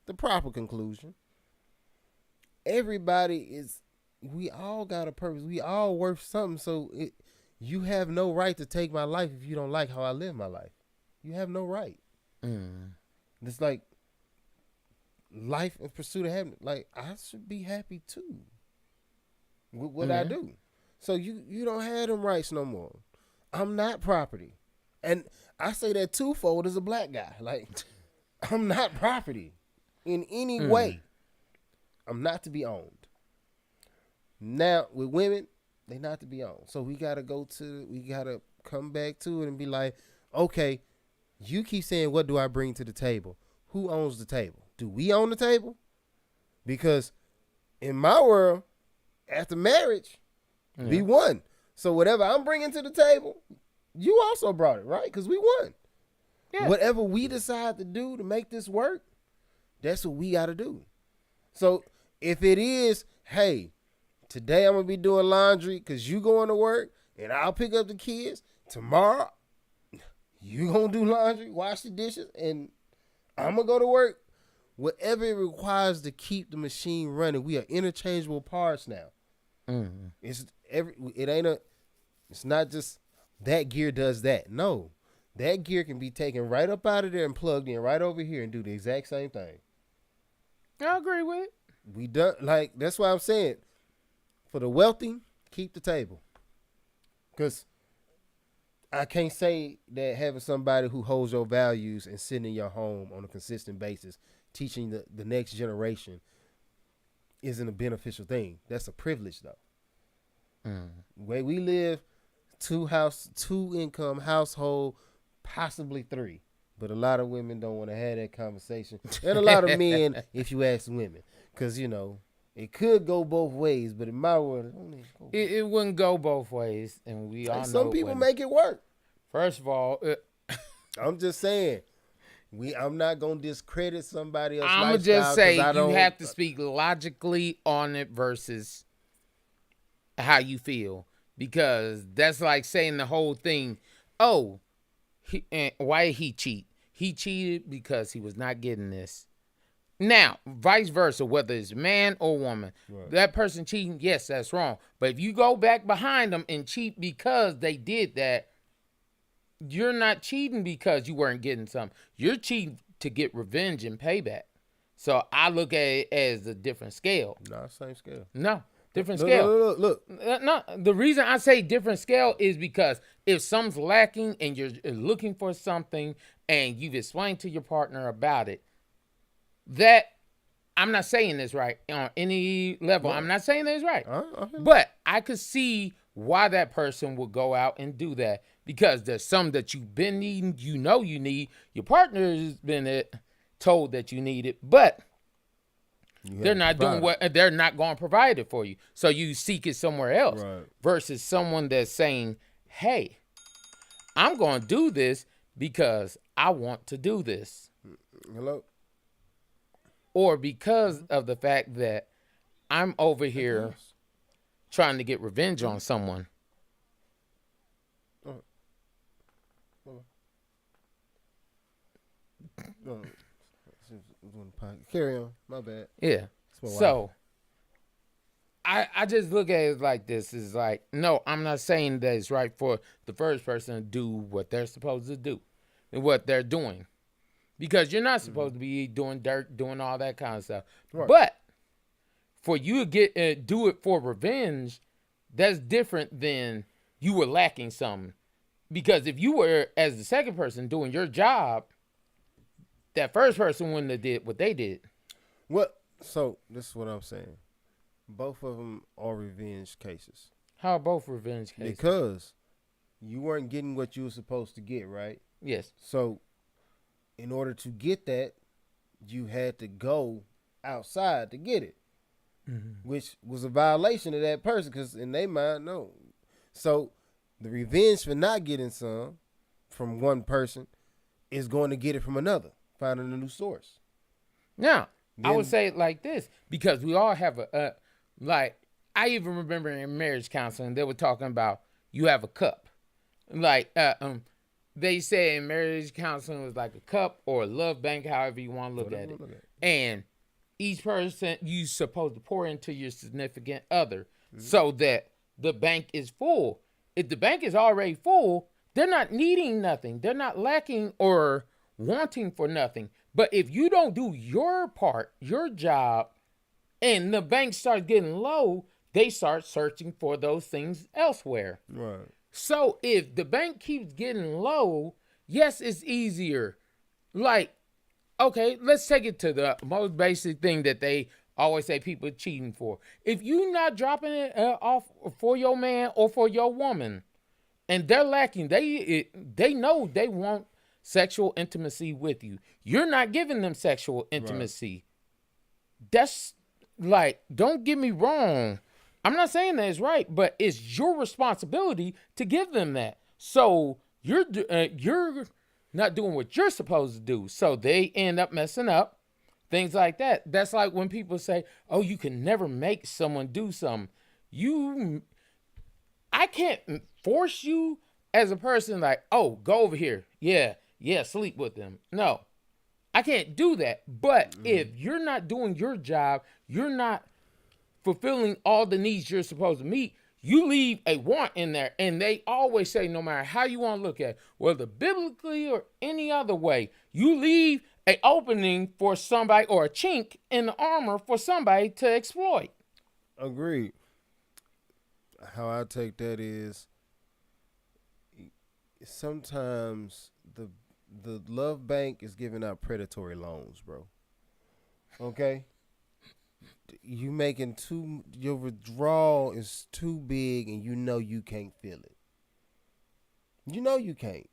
the proper conclusion, we all got a purpose. We all worth something. So you have no right to take my life if you don't like how I live my life. You have no right. It's like life in pursuit of happiness. Like, I should be happy too with what I do. So you don't have them rights no more. I'm not property. And I say that twofold as a black guy. Like, I'm not property in any way. I'm not to be owned. Now, with women, they not to be owned. So we got to come back to it and be like, okay, you keep saying, what do I bring to the table? Who owns the table? Do we own the table? Because in my world, after marriage, we won. So whatever I'm bringing to the table, you also brought it, right? Because we won. Yeah. Whatever we decide to do to make this work, that's what we got to do. So if it is, hey, today I'm going to be doing laundry because you going to work, and I'll pick up the kids. Tomorrow, you gonna do laundry, wash the dishes, and I'm gonna go to work. Whatever it requires to keep the machine running, we are interchangeable parts now. Mm-hmm. It's not just that gear does that. No, that gear can be taken right up out of there and plugged in right over here and do the exact same thing. I agree with it. We done like that's why I'm saying for the wealthy, keep the table. Cause I can't say that having somebody who holds your values and sitting in your home on a consistent basis, teaching the next generation, isn't a beneficial thing. That's a privilege though. The way we live, two income household, possibly three. But a lot of women don't want to have that conversation. And a lot of men, if you ask women. Because, it could go both ways. But in my world, it wouldn't go both ways. And we all know some people make it work. First of all, I'm just saying. I'm not going to discredit somebody else's I'm lifestyle. I'm just say you have to speak logically on it versus how you feel. Because that's like saying the whole thing, why did he cheat? He cheated because he was not getting this. Now, vice versa, whether it's man or woman, right. That person cheating, yes, that's wrong. But if you go back behind them and cheat because they did that, you're not cheating because you weren't getting something. You're cheating to get revenge and payback. So I look at it as a different scale. No, same scale. No. Different scale. Look. No, the reason I say different scale is because if something's lacking and you're looking for something and you've explained to your partner about it, that I'm not saying this right on any level. I'm not saying this right. But I could see why that person would go out and do that because there's some that you've been needing, you need. Your partner has been told that you need it, but they're not doing they're not going to provide it for you. So you seek it somewhere else versus someone that's saying, hey, I'm going to do this because I want to do this. Hello? Or because of the fact that I'm over here trying to get revenge on someone. Carry on. My bad. Yeah. So I just look at it like this. Is like, no, I'm not saying that it's right for the first person to do what they're supposed to do and what they're doing. Because you're not supposed to be doing dirt, doing all that kind of stuff. Right. But for you to do it for revenge, that's different than you were lacking something. Because if you were, as the second person, doing your job, that first person wouldn't have did what they did. So this is what I'm saying. Both of them are revenge cases. How are both revenge cases? Because you weren't getting what you were supposed to get, right? Yes. So in order to get that, you had to go outside to get it, which was a violation of that person because in their mind, no. So the revenge for not getting some from one person is going to get it from another, finding a new source. Now, I would say it like this because we all have I even remember in marriage counseling, they were talking about you have a cup. They say in marriage counseling was like a cup or a love bank, however you want to look at it. And each person you supposed to pour into your significant other so that the bank is full. If the bank is already full, they're not needing nothing. They're not lacking or wanting for nothing. But if you don't do your part, your job, and the bank starts getting low, they start searching for those things elsewhere. Right. So if the bank keeps getting low, yes, it's easier. Like, okay, let's take it to the most basic thing that they always say people cheating for. If you're not dropping it off for your man or for your woman, and they're lacking, they know they want sexual intimacy with you. You're not giving them sexual intimacy. Right. That's like, don't get me wrong. I'm not saying that it's right, but it's your responsibility to give them that. So you're not doing what you're supposed to do. So they end up messing up, things like that. That's like when people say, "Oh, you can never make someone do something." I can't force you as a person like, oh, go over here. Yeah, sleep with them. No, I can't do that. But if you're not doing your job, you're not fulfilling all the needs you're supposed to meet, you leave a want in there. And they always say, no matter how you want to look at it, whether biblically or any other way, you leave an opening for somebody or a chink in the armor for somebody to exploit. Agreed. How I take that is sometimes the love bank is giving out predatory loans, bro. Okay? You making your withdrawal is too big and you know you can't feel it. You know you can't.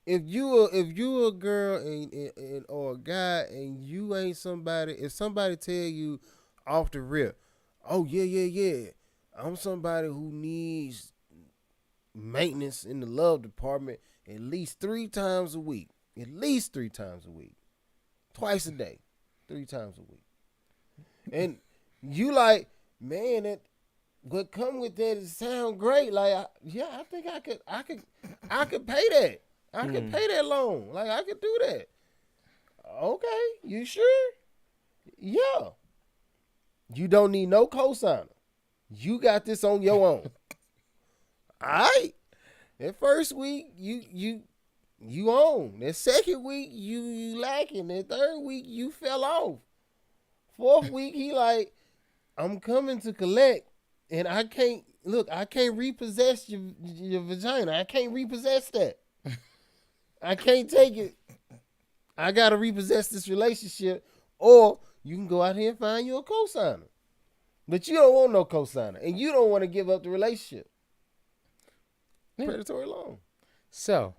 If you a girl and or a guy and you ain't somebody, if somebody tell you off the rip, oh yeah, I'm somebody who needs maintenance in the love department at least 3 times a week. At least 3 times a week. Twice a day. 3 times a week. And you like, man, that what come with that is sound great. Like, I think I could pay that. I could pay that loan. Like, I could do that. Okay, you sure? Yeah. You don't need no cosigner. You got this on your own. All right. That first week, you own. That second week, you lacking. That third week, you fell off. Fourth week, he like, I'm coming to collect, and I can't repossess your vagina. I can't repossess that. I can't take it. I gotta repossess this relationship, or you can go out here and find you a cosigner. But you don't want no cosigner, and you don't want to give up the relationship. Predatory loan. So,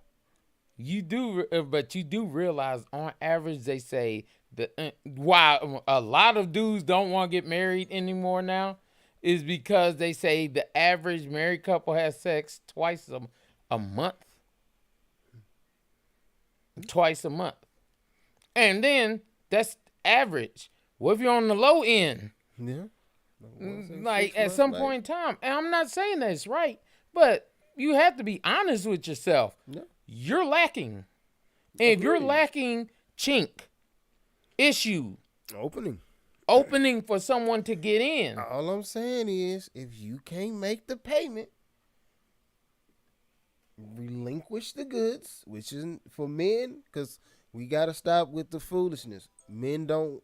but you do realize on average they say that why a lot of dudes don't want to get married anymore now is because they say the average married couple has sex twice a month. Twice a month. And then that's average. What if you're on the low end? Yeah. Like at some point in time. And I'm not saying that it's right, but you have to be honest with yourself. Yeah. You're lacking. And if you're lacking chink, issue, opening for someone to get in. All I'm saying is, if you can't make the payment, relinquish the goods, which isn't for men, because we got to stop with the foolishness. Men don't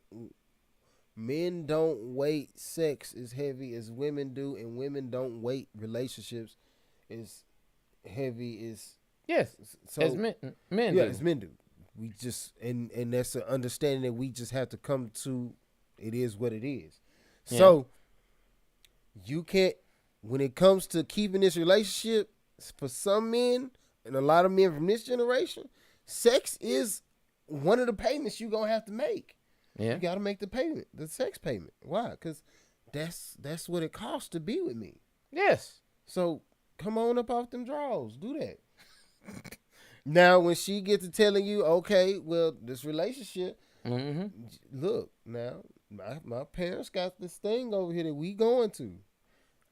weight sex as heavy as women do, and women don't weight relationships as heavy as as men do. Yeah, as men do. We just and that's an understanding that we just have to come to. It is what it is. Yeah. So you can't, when it comes to keeping this relationship, for some men and a lot of men from this generation, sex is one of the payments you're gonna have to make. Yeah. You gotta make the payment, the sex payment. Why? Because that's what it costs to be with me. Yes. So come on up off them draws. Do that. Now, when she gets to telling you, okay, well, this relationship, look, now, my parents got this thing over here that we going to.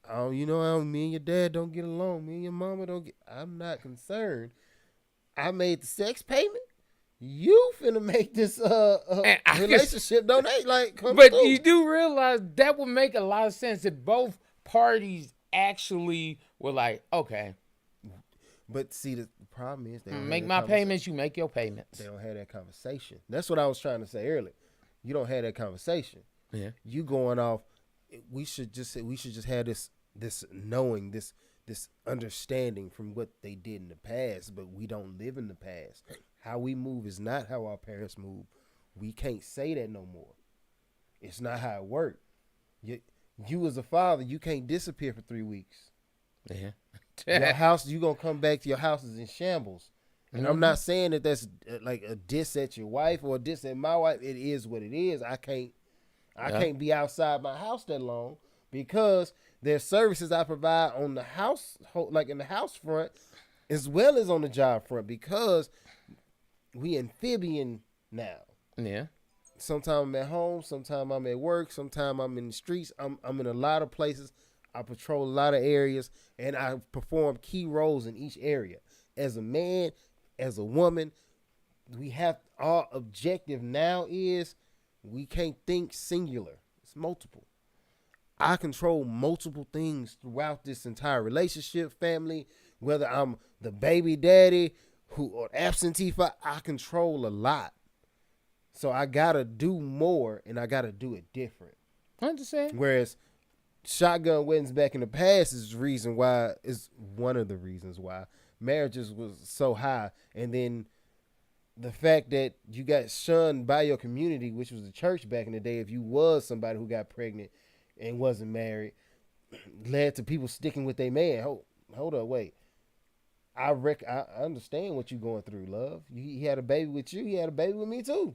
Me and your dad don't get along. Me and your mama don't get. I'm not concerned. I made the sex payment. You finna make this relationship donate. Like, come but through. You do realize that would make a lot of sense if both parties actually were like, okay. But see, the problem is they don't make my payments, you make your payments. They don't have that conversation. That's what I was trying to say earlier. You don't have that conversation. Yeah. You going off. We should just have this knowing, this understanding from what they did in the past, but we don't live in the past. How we move is not how our parents move. We can't say that no more. It's not how it worked. You as a father, you can't disappear for 3 weeks. Yeah. Your house, you gonna come back to your house is in shambles. And I'm not saying that that's like a diss at your wife or a diss at my wife. It is what it is. I can't be outside my house that long because there's services I provide on the house, like in the house front, as well as on the job front, because we amphibian now. Yeah. Sometimes I'm at home, sometimes I'm at work, sometimes I'm in the streets. I'm in a lot of places. I patrol a lot of areas, and I perform key roles in each area. As a man, as a woman, we have our objective now is we can't think singular. It's multiple. I control multiple things throughout this entire relationship, family, whether I'm the baby daddy who or absentee father, I control a lot. So I gotta do more and I gotta do it different. I understand. Whereas shotgun weddings back in the past is one of the reasons why marriages was so high. And then the fact that you got shunned by your community, which was the church back in the day, if you was somebody who got pregnant and wasn't married, led to people sticking with their man. Hold up, wait. I understand what you going through, love. He had a baby with you. He had a baby with me too.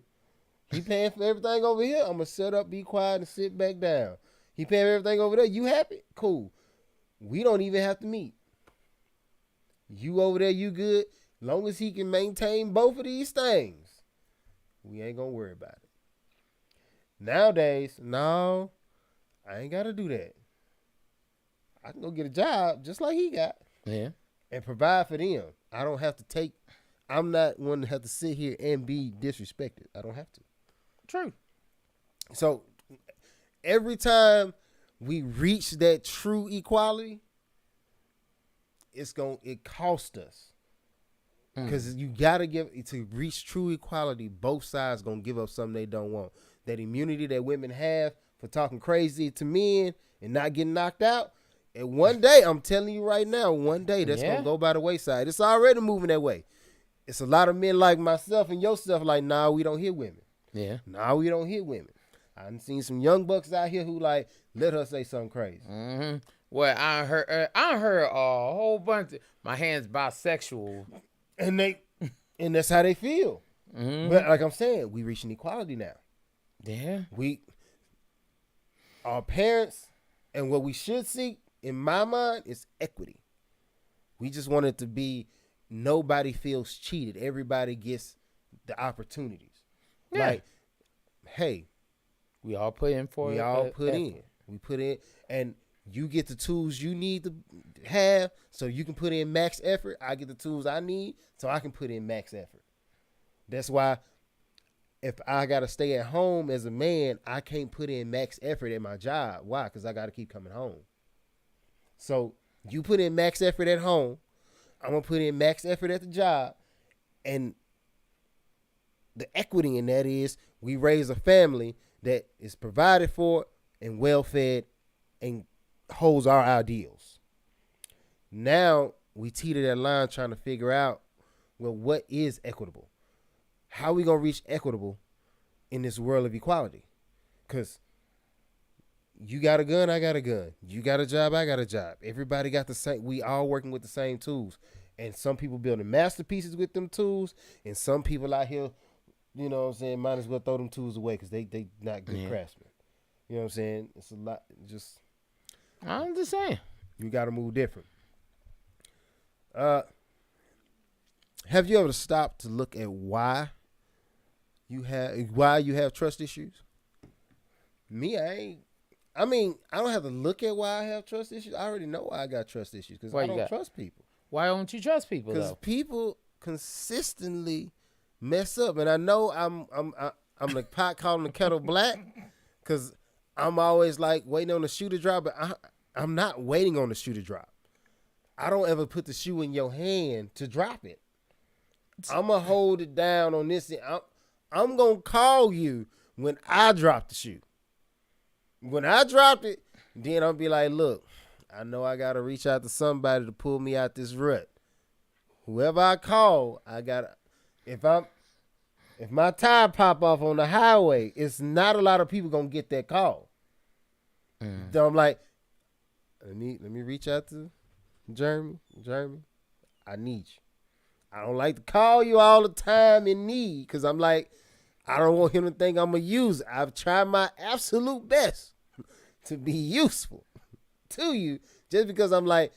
He paying for everything over here. I'm gonna shut up, be quiet, and sit back down. He paying for everything over there. You happy? Cool. We don't even have to meet. You over there, you good. Long as he can maintain both of these things, we ain't gonna worry about it. Nowadays, no, I ain't gotta do that. I can go get a job just like he got. Yeah. And provide for them. I don't have to take. I'm not one to have to sit here and be disrespected. I don't have to. True. So every time we reach that true equality, it costs us. Because you gotta to reach true equality, both sides gonna give up something they don't want. That immunity that women have for talking crazy to men and not getting knocked out. And one day, I'm telling you right now, one day that's gonna go by the wayside. It's already moving that way. It's a lot of men like myself and yourself like, nah, we don't hit women. Yeah. Nah, we don't hit women. I done seen some young bucks out here who like let her say something crazy. Mm-hmm. Well, I heard a whole bunch of my hand's bisexual. And that's how they feel. Mm-hmm. But like I'm saying, we reaching equality now. Yeah. Our parents, and what we should seek, in my mind, is equity. We just want it to be nobody feels cheated. Everybody gets the opportunities. Yeah. Like, hey, we all put in for it. We all put in. We put in, and you get the tools you need to have so you can put in max effort. I get the tools I need so I can put in max effort. That's why if I got to stay at home as a man, I can't put in max effort at my job. Why? Because I got to keep coming home. So you put in max effort at home. I'm going to put in max effort at the job. And the equity in that is we raise a family that is provided for and well fed and holds our ideals. Now we teeter that line trying to figure out, well, what is equitable? How are we going to reach equitable in this world of equality? Because you got a gun, I got a gun. You got a job, I got a job. Everybody got the same. We all working with the same tools. And some people building masterpieces with them tools. And some people out here, you know what I'm saying, might as well throw them tools away because they not good craftsmen. You know what I'm saying? It's a lot. Just I'm just saying. You got to move different. Have you ever stopped to look at why you have trust issues? Me, I don't have to look at why I have trust issues. I already know why I got trust issues because I don't trust people. Why don't you trust people? Because people consistently mess up, and I know I'm the pot calling the kettle black because I'm always like waiting on the shoe to drop, but I'm not waiting on the shoe to drop. I don't ever put the shoe in your hand to drop it. I'm going to hold it down on this. I'm going to call you when I drop the shoe. When I drop it, then I'll be like, look, I know I got to reach out to somebody to pull me out this rut. Whoever I call, I got to, if my tire pop off on the highway, it's not a lot of people going to get that call. So I'm like, let me reach out to Jeremy, I need you. I don't like to call you all the time in need because I'm like, I don't want him to think I'm a user. I've tried my absolute best to be useful to you just because I'm like,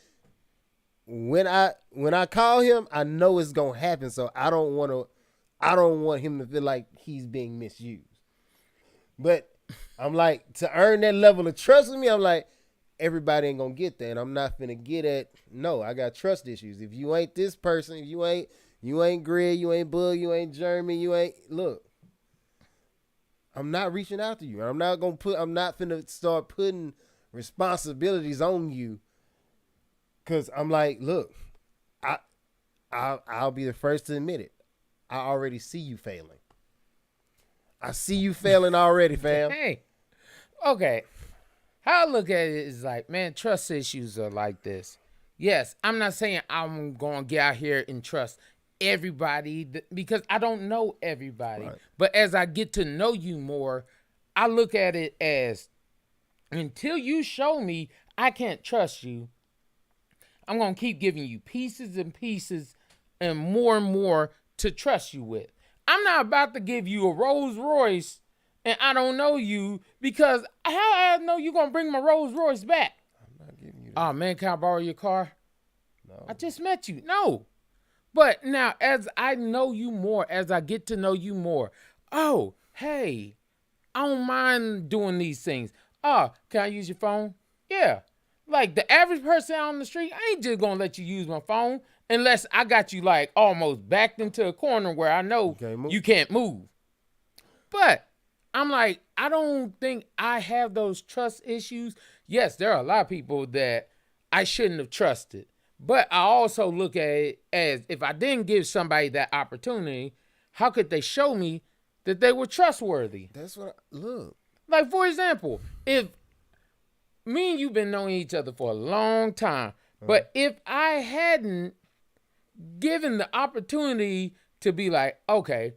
when I call him, I know it's gonna happen. So I don't want him to feel like he's being misused. But I'm like, to earn that level of trust with me, I'm like, everybody ain't gonna get there, and I'm not finna get at. No, I got trust issues. If you ain't this person, if you ain't Greg, you ain't Bug, you ain't Jeremy, you ain't look. I'm not reaching out to you. I'm not finna start putting responsibilities on you. Cause I'm like, look, I'll be the first to admit it. I already see you failing. I see you failing already, fam. Hey, okay. How I look at it is like, man, trust issues are like this. Yes, I'm not saying I'm going to get out here and trust everybody because I don't know everybody. Right. But as I get to know you more, I look at it as until you show me I can't trust you, I'm going to keep giving you pieces and pieces and more to trust you with. I'm not about to give you a Rolls Royce and I don't know you because how I know you're going to bring my Rolls Royce back? I'm not giving you that. Oh, man, can I borrow your car? No. I just met you. No. But now as I know you more, as I get to know you more, oh, hey, I don't mind doing these things. Oh, can I use your phone? Yeah. Like the average person out on the street, I ain't just going to let you use my phone unless I got you like almost backed into a corner where I know you can't move. But I'm like, I don't think I have those trust issues. Yes, there are a lot of people that I shouldn't have trusted. But I also look at it as if I didn't give somebody that opportunity, how could they show me that they were trustworthy? That's what look. Like, for example, if me and you been knowing each other for a long time, but if I hadn't given the opportunity to be like, okay,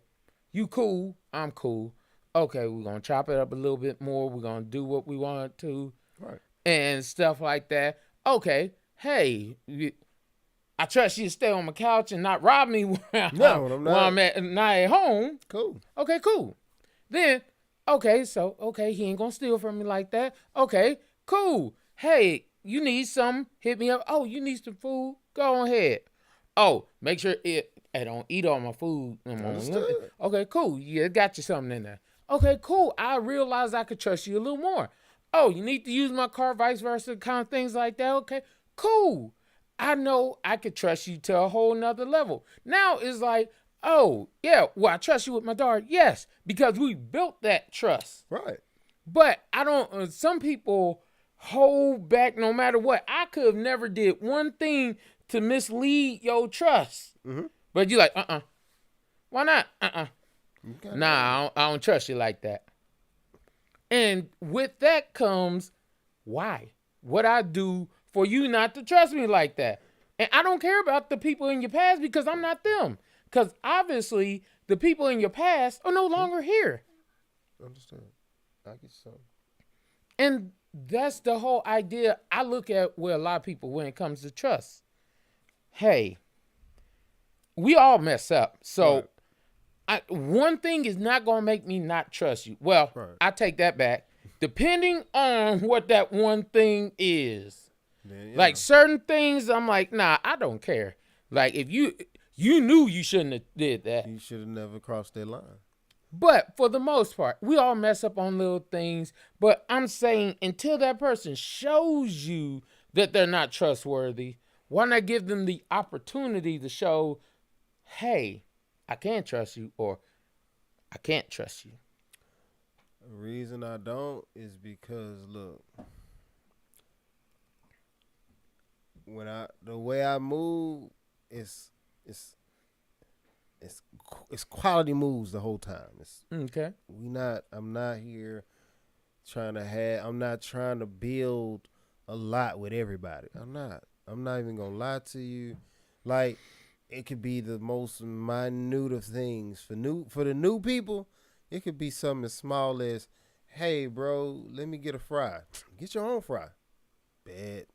you cool, I'm cool. Okay, we're going to chop it up a little bit more. We're going to do what we want to. Right. And stuff like that. Okay, hey, I trust you to stay on my couch and not rob me when I'm not at home. Cool. Okay, cool. Then, okay, he ain't going to steal from me like that. Okay, cool. Hey, you need something, hit me up. Oh, you need some food? Go ahead. Oh, make sure I don't eat all my food. Okay, cool. Yeah, got you something in there. Okay, cool. I realized I could trust you a little more. Oh, you need to use my car, vice versa, kind of things like that. Okay, cool. I know I could trust you to a whole nother level. Now it's like, oh, yeah, well, I trust you with my daughter. Yes, because we built that trust. Right. But I don't, some people hold back no matter what. I could have never did one thing to mislead your trust. Mm-hmm. But you like, why not? Nah, I don't trust you like that. And with that comes, why? What I do for you not to trust me like that. And I don't care about the people in your past because I'm not them. Because obviously the people in your past are no longer here. Understand. I get some. And that's the whole idea I look at with a lot of people when it comes to trust. Hey, we all mess up. So one thing is not going to make me not trust you. Well, I take that back. Depending on what that one thing is. Yeah. Like certain things, I'm like, nah, I don't care. Like if you knew you shouldn't have did that. You should have never crossed that line. But for the most part, we all mess up on little things. But I'm saying until that person shows you that they're not trustworthy, why not give them the opportunity to show, hey, I can trust you or I can't trust you. The reason I don't is because look, the way I move is quality moves the whole time. Okay. I'm not here I'm not trying to build a lot with everybody. I'm not even gonna lie to you. Like it could be the most minute of things for the new people. It could be something as small as, hey bro, let me get a fry. Get your own fry. Bad.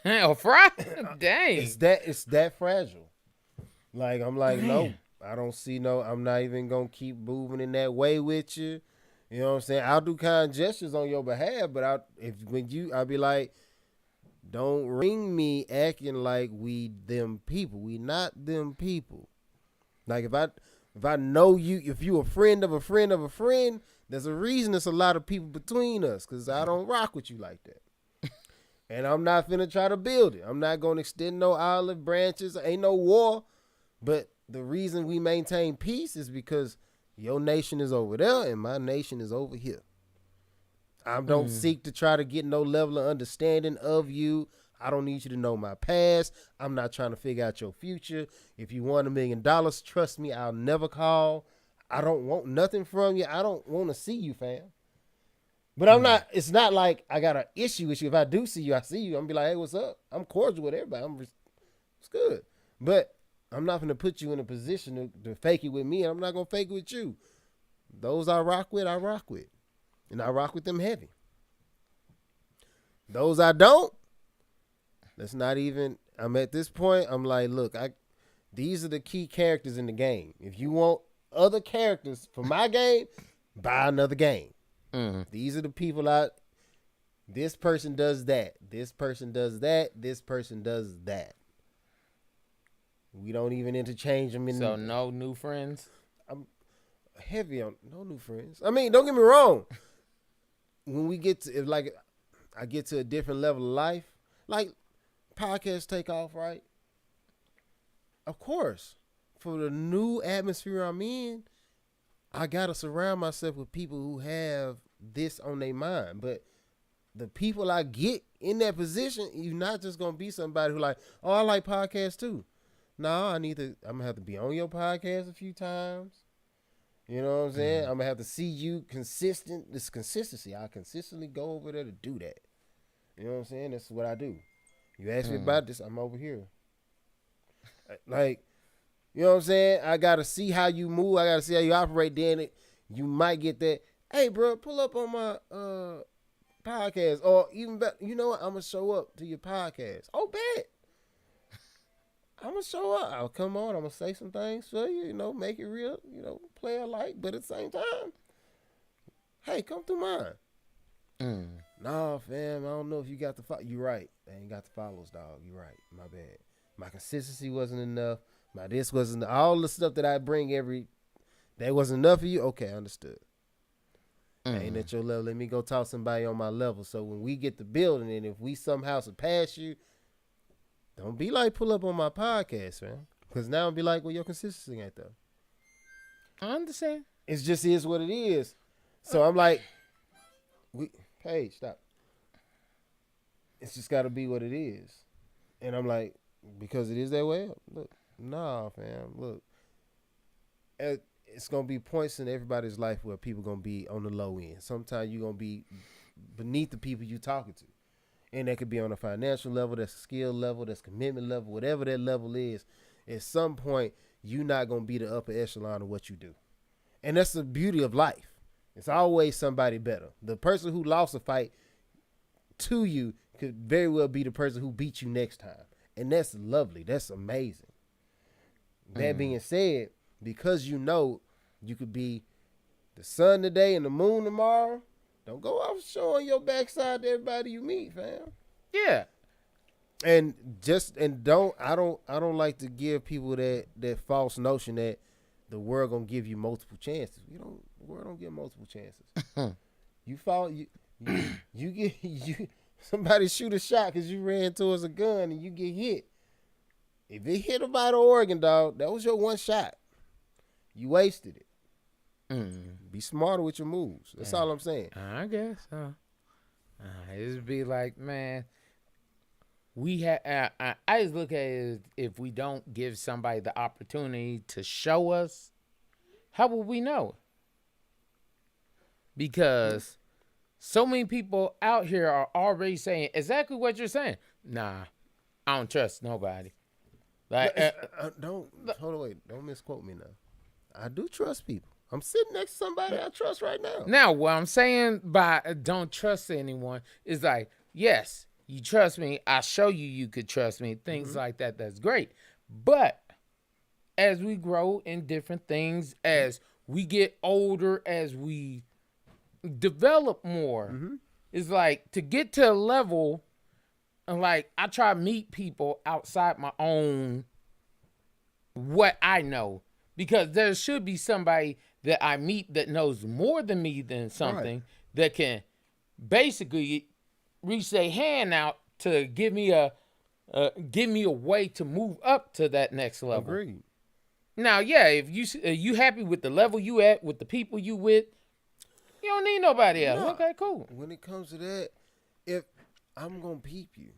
A fry? Dang. It's that fragile. Like I'm like, no, I don't see I'm not even gonna keep moving in that way with you. You know what I'm saying? I'll do kind gestures on your behalf, but I'll be like, don't ring me acting like we them people. We not them people. Like if I know you, if you a friend of a friend of a friend, There's a reason there's a lot of people between us because I don't rock with you like that. And I'm not finna try to build it. I'm not going to extend no olive branches. Ain't no war. But the reason we maintain peace is because your nation is over there and my nation is over here. I don't seek to try to get no level of understanding of you. I don't need you to know my past. I'm not trying to figure out your future. If you want $1 million, trust me, I'll never call. I don't want nothing from you. I don't want to see you, fam. But I'm not, it's not like I got an issue with you. If I do see you, I see you. I'm going to be like, hey, what's up? I'm cordial with everybody. It's good. But I'm not going to put you in a position to fake it with me. And I'm not going to fake it with you. Those I rock with, I rock with. And I rock with them heavy. Those I don't, that's not even, I'm at this point, I'm like, look, these are the key characters in the game. If you want other characters for my game, buy another game. These are the people this person does that. This person does that. This person does that. We don't even interchange them. So no new friends? I'm heavy on no new friends. I mean, don't get me wrong. When we get to, if like I get to a different level of life, like podcasts take off, right? Of course. For the new atmosphere I'm in, I got to surround myself with people who have this on their mind. But the people I get in that position, you're not just going to be somebody who like, oh, I like podcasts too. No, I'm going to have to be on your podcast a few times. You know what I'm saying? I'm going to have to see you consistent. This consistency. I consistently go over there to do that. You know what I'm saying? That's what I do. You ask me about this, I'm over here. Like, you know what I'm saying? I got to see how you move. I got to see how you operate. Then you might get that, hey, bro, pull up on my podcast. Or even better, you know what? I'm going to show up to your podcast. Oh, bet. I'm going to show up. I'll come on. I'm going to say some things for you, make it real, play alike. But at the same time, hey, come through mine. Nah, fam, I don't know if you got the follow. You right. I ain't got the follows, dog. You right. My bad. My consistency wasn't enough. My this wasn't all the stuff that I bring that wasn't enough for you. Okay, understood. Ain't at your level. Let me go talk to somebody on my level. So when we get to building, and if we somehow surpass you, don't be like pull up on my podcast, man. Because now I'll be like, well, your consistency ain't there. I understand. It just is what it is. So I'm like, Paige, stop. It's just got to be what it is. And I'm like, because it is that way? Look, nah, fam. Look, it's going to be points in everybody's life where people going to be on the low end. Sometimes you're going to be beneath the people you're talking to. And that could be on a financial level, that's a skill level, that's commitment level, whatever that level is. At some point, you're not going to be the upper echelon of what you do. And that's the beauty of life. It's always somebody better. The person who lost a fight to you could very well be the person who beat you next time. And that's lovely. That's amazing. That being said, because you could be the sun today and the moon tomorrow, don't go off showing your backside to everybody you meet, fam. Yeah. And I don't like to give people that false notion that the world gonna give you multiple chances. The world don't give multiple chances. You fall, you get somebody shoot a shot because you ran towards a gun and you get hit. If it hit a vital organ, dog, that was your one shot. You wasted it. Be smarter with your moves. That's all I'm saying. I guess so. It'd be like, man, I just look at it as if we don't give somebody the opportunity to show us, how will we know? Because so many people out here are already saying exactly what you're saying. Nah, I don't trust nobody. Like, hold on, wait. Don't misquote me now. I do trust people. I'm sitting next to somebody I trust right now. Now, what I'm saying by don't trust anyone is like, yes, you trust me. I show you could trust me. Things like that. That's great. But as we grow in different things, as we get older, as we develop more, it's like to get to a level, and like I try to meet people outside my own what I know, because there should be somebody that I meet that knows more than me than something that can basically reach their hand out to give me a way to move up to that next level. Agreed. Now, yeah, if you happy with the level you at with the people you with, you don't need nobody else. No. Okay, cool. When it comes to that, if I'm gonna peep you,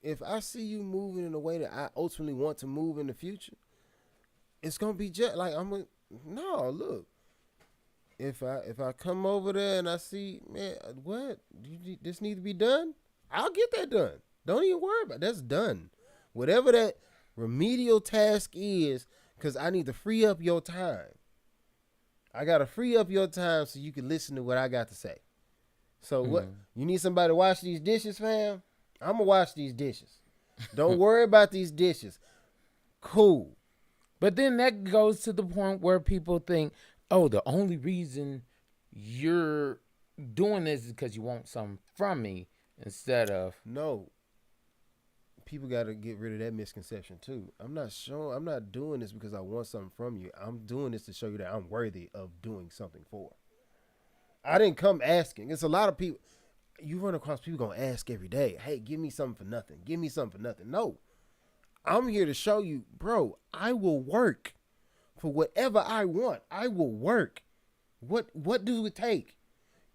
if I see you moving in a way that I ultimately want to move in the future, it's gonna be just like no, look. If I come over there and I see, man, what this need to be done, I'll get that done. Don't even worry about it. That's done. Whatever that remedial task is, because I need to free up your time. I gotta free up your time so you can listen to what I got to say. So what you need somebody to wash these dishes, fam? I'm gonna wash these dishes. Don't worry about these dishes. Cool. But then that goes to the point where people think, oh, the only reason you're doing this is because you want something from me instead of. No. People got to get rid of that misconception too. I'm not doing this because I want something from you. I'm doing this to show you that I'm worthy of doing something for. I didn't come asking. It's a lot of people. You run across people going to ask every day, hey, give me something for nothing. Give me something for nothing. No. I'm here to show you, bro, I will work for whatever I want. I will work. What do it take?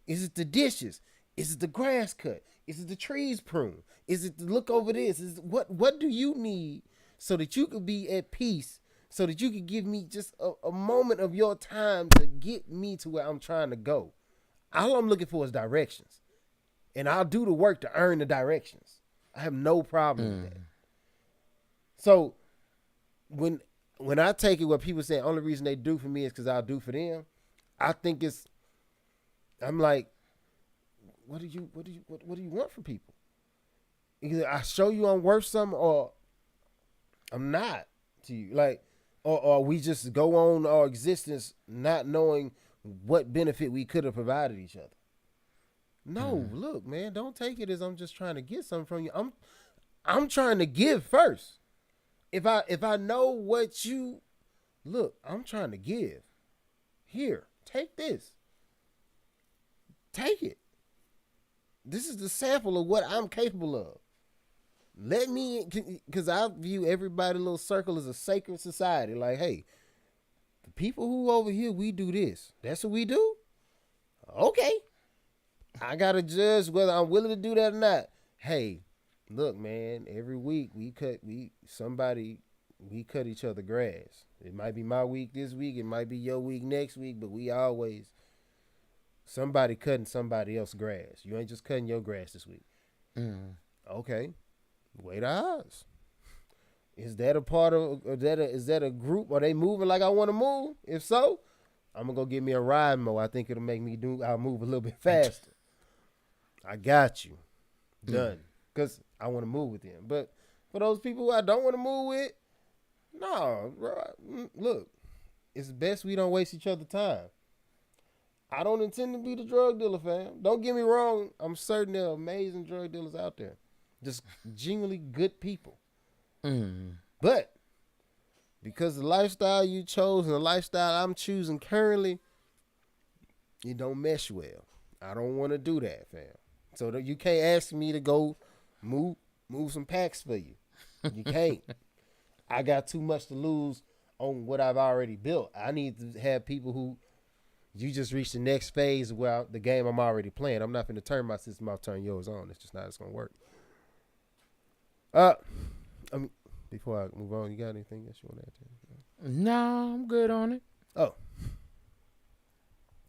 Is it the dishes? Is it the grass cut? Is it the trees prune? Is it to look over this? What do you need so that you could be at peace, so that you could give me just a moment of your time to get me to where I'm trying to go? All I'm looking for is directions. And I'll do the work to earn the directions. I have no problem with that. So when I take it where people say the only reason they do for me is because I'll do for them, I think I'm like, what do you want from people? Either I show you I'm worth something or I'm not to you. Like, or we just go on our existence not knowing what benefit we could have provided each other. No, look, man, don't take it as I'm just trying to get something from you. I'm trying to give first. If I know what you look, I'm trying to give. Here, take this. Take it. This is the sample of what I'm capable of. Let me, because I view everybody little circle as a sacred society. Like, hey, the people who over here, we do this. That's what we do? Okay. I got to judge whether I'm willing to do that or not. Hey, look, man, every week we cut each other grass. It might be my week this week. It might be your week next week, but we always, somebody cutting somebody else's grass. You ain't just cutting your grass this week. Okay. Weigh the odds. Is that a part of, is that a group? Are they moving like I want to move? If so, I'm going to go get me a ride mo. I think it'll make I'll move a little bit faster. I got you. Done. Because I want to move with them. But for those people who I don't want to move with, no, bro. Look, it's best we don't waste each other's time. I don't intend to be the drug dealer, fam. Don't get me wrong. I'm certain there are amazing drug dealers out there. Just genuinely good people. But because the lifestyle you chose and the lifestyle I'm choosing currently, it don't mesh well. I don't want to do that, fam. So that you can't ask me to go move some packs for you. You can't. I got too much to lose on what I've already built. I need to have people who, you just reach the next phase where the game I'm already playing. I'm not going to turn my system off, turn yours on. It's just not it's going to work. Before I move on, you got anything else you want to add to it? Nah, I'm good on it. Oh.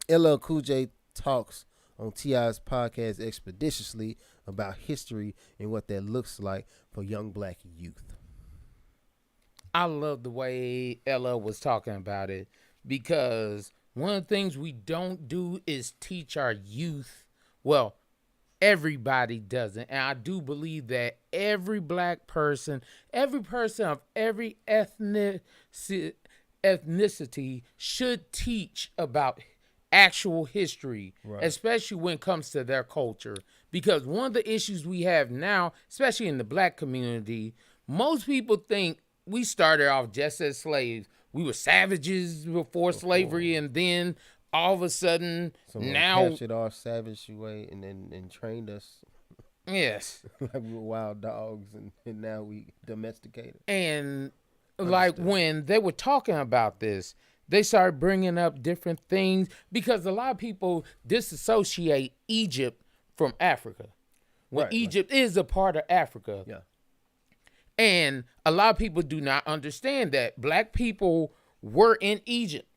LL Cool J talks on T.I.'s podcast Expeditiously about history and what that looks like for young black youth. I love the way LL was talking about it because one of the things we don't do is teach our youth. Well, everybody doesn't. And I do believe that every black person, every person of every ethnicity should teach about actual history, right, especially when it comes to their culture. Because one of the issues we have now, especially in the black community, most people think we started off just as slaves. We were savages before slavery, and then all of a sudden Someone now, captured our savage way and trained us yes, like we were wild dogs, and now we domesticated. and like Understood. when they were talking about this, they started bringing up different things because a lot of people disassociate Egypt from Africa when Right. Egypt is a part of Africa. Yeah. And a lot of people do not understand that black people were in Egypt.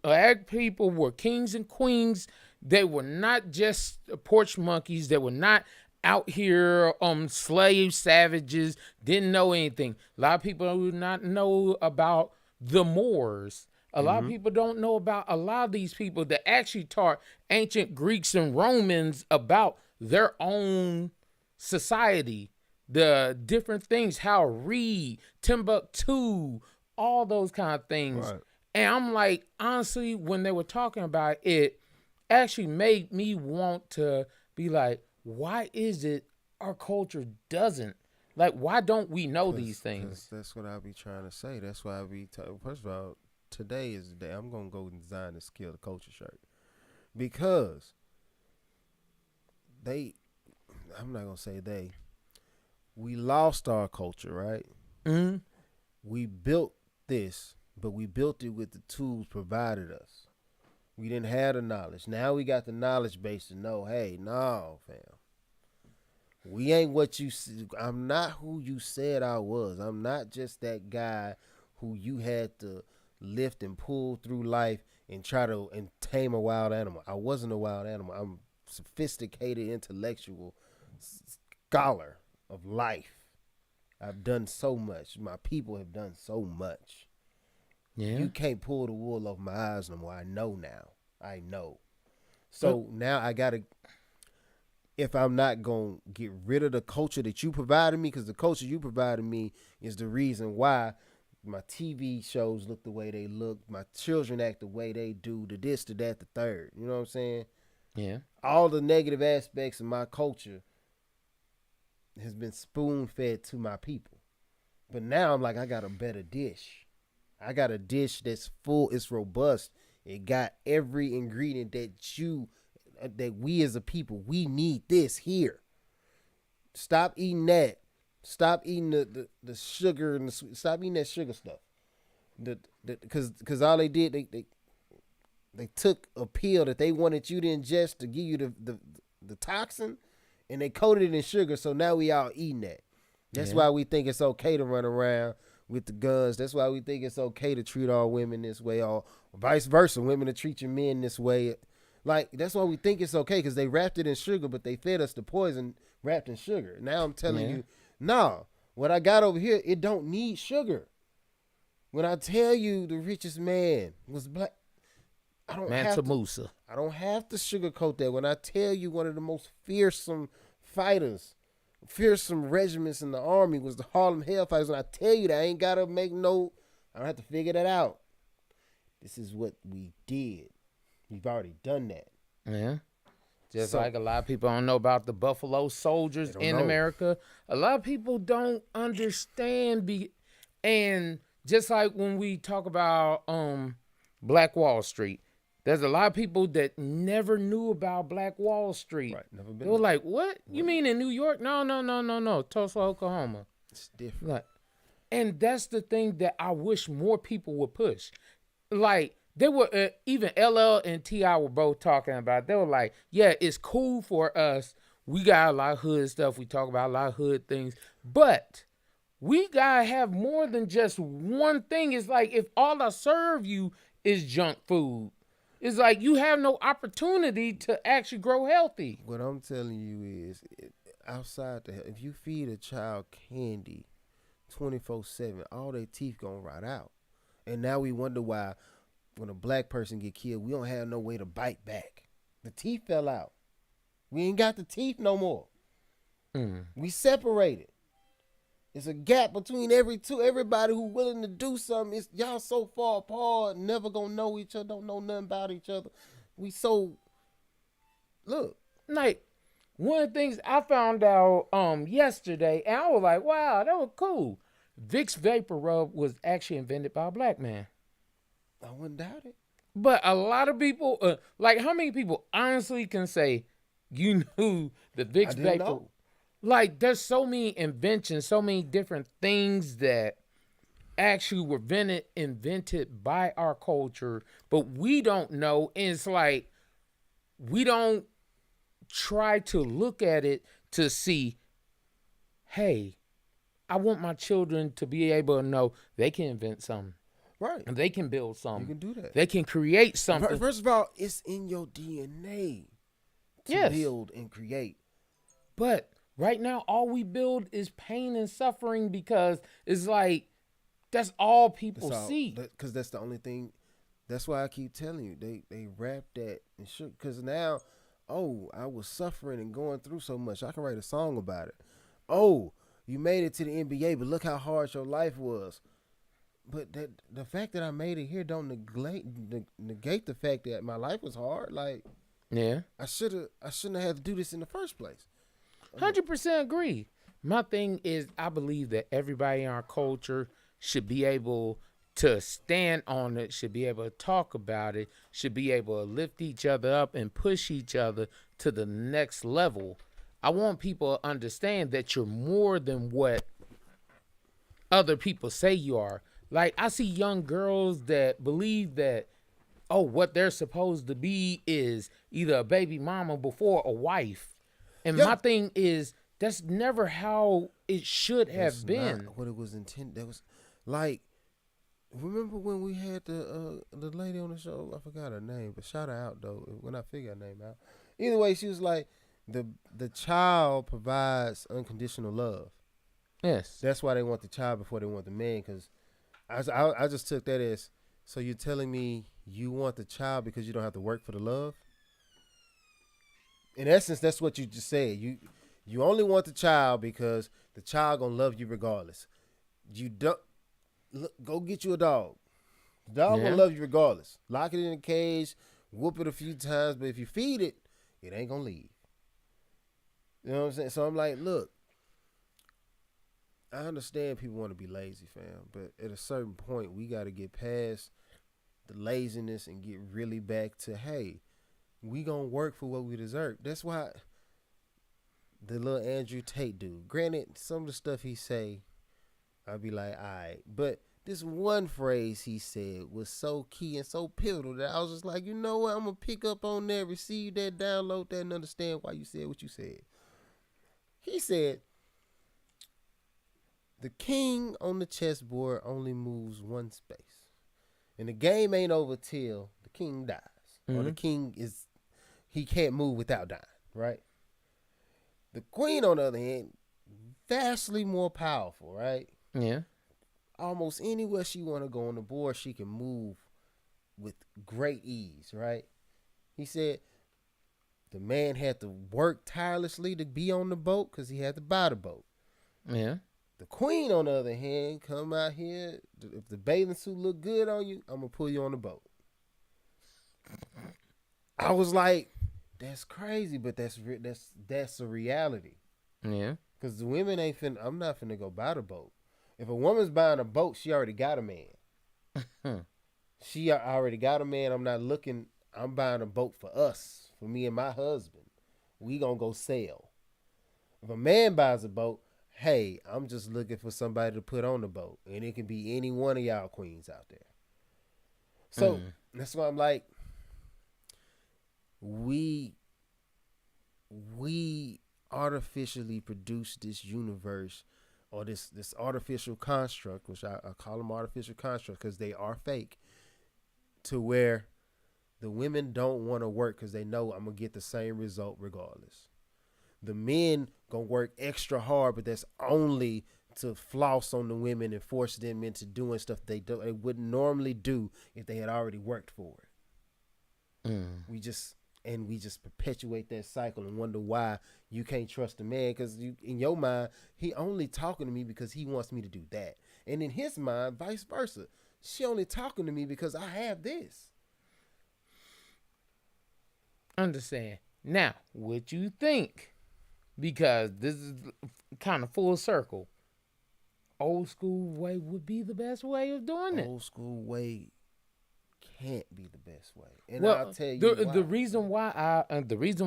Black people were kings and queens. They were not just porch monkeys. They were not out here slave savages, didn't know anything. A lot of people do not know about the Moors. A lot of people don't know about a lot of these people that actually taught ancient Greeks and Romans about their own society, the different things, how to read, Timbuktu, all those kind of things. Right. And I'm like, honestly, when they were talking about it, actually made me want to be like, why is it our culture doesn't? Like, why don't we know these things? That's what I be trying to say. That's why I be. First of all, today is the day I'm gonna go and design the skill the culture shirt because they. I'm not gonna say they. We lost our culture, right? Mm-hmm. We built this, but we built it with the tools provided us. We didn't have the knowledge. Now we got the knowledge base to know, hey, no, fam. We ain't what you I'm not who you said I was. I'm not just that guy who you had to lift and pull through life and try to and tame a wild animal. I wasn't a wild animal. I'm sophisticated intellectual scholar of life. I've done so much. My people have done so much. Yeah. You can't pull the wool over my eyes no more. I know now. I know. So now I gotta. If I'm not gonna get rid of the culture that you provided me, because the culture you provided me is the reason why my TV shows look the way they look, my children act the way they do, the this, the that, the third. You know what I'm saying? Yeah. All the negative aspects of my culture has been spoon fed to my people. But now I'm like, I got a better dish. I got a dish that's full, it's robust. It got every ingredient that we as a people, we need this here. Stop eating that. Stop eating the sugar and the sweet. Stop eating that sugar stuff. Because all they did, they took a pill that they wanted you to ingest to give you the toxin, and they coated it in sugar. So now we all eating that. That's why we think it's okay to run around with the guns. That's why we think it's okay to treat all women this way, or vice versa, women to treat your men this way. Like, that's why we think it's okay, because they wrapped it in sugar, but they fed us the poison wrapped in sugar. Now I'm telling you, no, what I got over here, it don't need sugar. When I tell you the richest man was black, I don't have to. I don't have to sugarcoat that. When I tell you one of the most fearsome fighters, fearsome regiments in the army was the Harlem Hellfighters, when I tell you that, I ain't gotta make no. I don't have to figure that out. This is what we did. We've already done that. Yeah. Just like a lot of people don't know about the Buffalo Soldiers in America. A lot of people don't understand. And just like when we talk about Black Wall Street, there's a lot of people that never knew about Black Wall Street. Right, never been. They were like, what? You mean in New York? No. Tulsa, Oklahoma. It's different. Like, and that's the thing that I wish more people would push. Like, they were, even LL and T.I. were both talking about it. They were like, yeah, it's cool for us. We got a lot of hood stuff. We talk about a lot of hood things. But we got to have more than just one thing. It's like, if all I serve you is junk food, it's like you have no opportunity to actually grow healthy. What I'm telling you is, outside if you feed a child candy 24/7, all their teeth gonna rot out. And now we wonder why when a black person get killed, we don't have no way to bite back. The teeth fell out. We ain't got the teeth no more. We separated. It's a gap between everybody who willing to do something. It's y'all so far apart, never gonna know each other, don't know nothing about each other. We so look. Like, one of the things I found out yesterday, and I was like, wow, that was cool. Vicks Vapor Rub was actually invented by a black man. I wouldn't doubt it. But a lot of people, like how many people honestly can say you knew the I Vicks didn't Vapor? know. Like there's so many inventions, so many different things that actually were invented by our culture, but we don't know. And it's like we don't try to look at it to see, hey, I want my children to be able to know they can invent something. Right. They can build You something. can do that. They can create something. First of all, it's in your DNA to Yes. build and create. But right now, all we build is pain and suffering because it's like that's all people That's all. see. Because that's the only thing. That's why I keep telling you they rap that and shit. Because now, oh, I was suffering and going through so much. I can write a song about it. Oh, you made it to the NBA, but look how hard your life was. But that the fact that I made it here don't negate the fact that my life was hard. Like Yeah. I shouldn't have had to do this in the first place. 100% agree. My thing is, I believe that everybody in our culture should be able to stand on it, should be able to talk about it, should be able to lift each other up and push each other to the next level. I want people to understand that you're more than what other people say you are. Like, I see young girls that believe that, oh, what they're supposed to be is either a baby mama before a wife. And my Yeah, thing is, that's never how it should that's have been. not what it was intended. That was like, remember when we had the lady on the show? I forgot her name, but shout her out though when I figure her name out. Either way, she was like the child provides unconditional love. Yes. That's why they want the child before they want the man. Because I just took that as, so you're telling me you want the child because you don't have to work for the love. In essence, that's what you just said. You only want the child because the child gonna love you regardless. You don't look, go get you a dog. The dog gonna Yeah. love you regardless. Lock it in a cage, whoop it a few times, but if you feed it, it ain't gonna leave. You know what I'm saying? So I'm like, look, I understand people want to be lazy, fam, but at a certain point, we got to get past the laziness and get really back to, hey, we gonna work for what we deserve. That's why the little Andrew Tate dude. Granted, some of the stuff he say, I'd be like, all right, but this one phrase he said was so key and so pivotal that I was just like, you know what? I'm gonna pick up on that, receive that, download that, and understand why you said what you said. He said, the king on the chessboard only moves one space. And the game ain't over till the king dies. Or the Mm-hmm. king is, he can't move without dying, right? The queen, on the other hand, vastly more powerful, right? Yeah. Almost anywhere she want to go on the board, she can move with great ease, right? He said the man had to work tirelessly to be on the boat because he had to buy the boat. Yeah. The queen, on the other hand, come out here. If the bathing suit look good on you, I'm gonna pull you on the boat. I was like, that's crazy, but that's a reality. Yeah. Cause the women ain't finna. I'm not finna go buy the boat. If a woman's buying a boat, she already got a man. Hmm. She already got a man. I'm not looking. I'm buying a boat for us, for me and my husband. We gonna go sail. If a man buys a boat, hey, I'm just looking for somebody to put on the boat, and it can be any one of y'all queens out there. So that's why I'm like, we artificially produce this universe or this artificial construct, which I call them artificial constructs because they are fake, to where the women don't want to work because they know I'm gonna get the same result regardless. The men gonna work extra hard, but that's only to floss on the women and force them into doing stuff they wouldn't normally do if they had already worked for it. We just perpetuate that cycle and wonder why you can't trust a man because you, in your mind, he only talking to me because he wants me to do that, and in his mind, vice versa. She only talking to me because I have this. Understand. Now, what you think? Because this is kind of full circle. Old school way would be the best way of doing it. Old school way can't be the best way, and I'll Well, tell you the why. the reason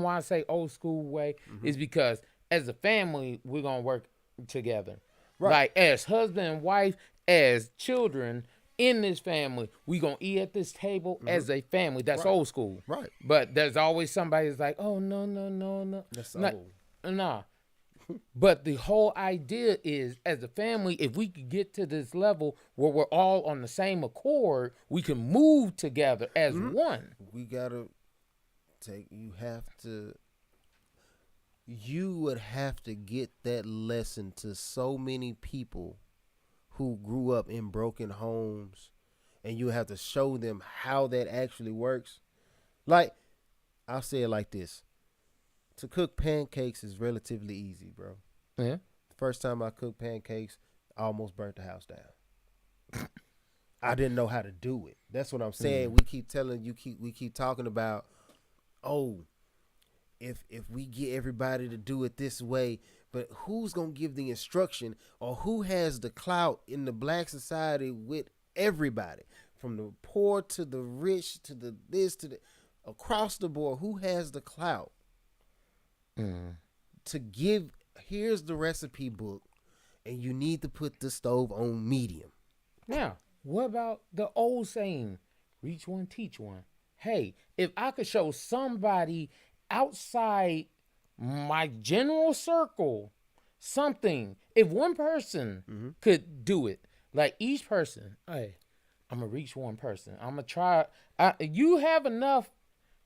why I say old school way is because as a family we're gonna work together, Right. like as husband and wife, as children in this family, we gonna eat at this table as a family. That's Right. old school. Right. But there's always somebody that's like, oh no no no no, That's not, old. nah. But the whole idea is, as a family, if we could get to this level where we're all on the same accord, we can move together as one. We gotta take. You would have to get that lesson to so many people who grew up in broken homes, and you have to show them how that actually works. Like, I'll say it like this: to cook pancakes is relatively easy, bro. Yeah. The first time I cooked pancakes, I almost burnt the house down. I didn't know how to do it. That's what I'm saying. We keep telling you, we keep talking about, oh, if we get everybody to do it this way, but who's gonna give the instruction, or who has the clout in the black society with everybody, from the poor to the rich to the this to the across the board? Who has the clout to give? Here's the recipe book, and you need to put the stove on medium. Now, what about the old saying, reach one, teach one? Hey, if I could show somebody outside my general circle something, if one person could do it, like each person, hey, I'm going to reach one person. I'm going to try. You have enough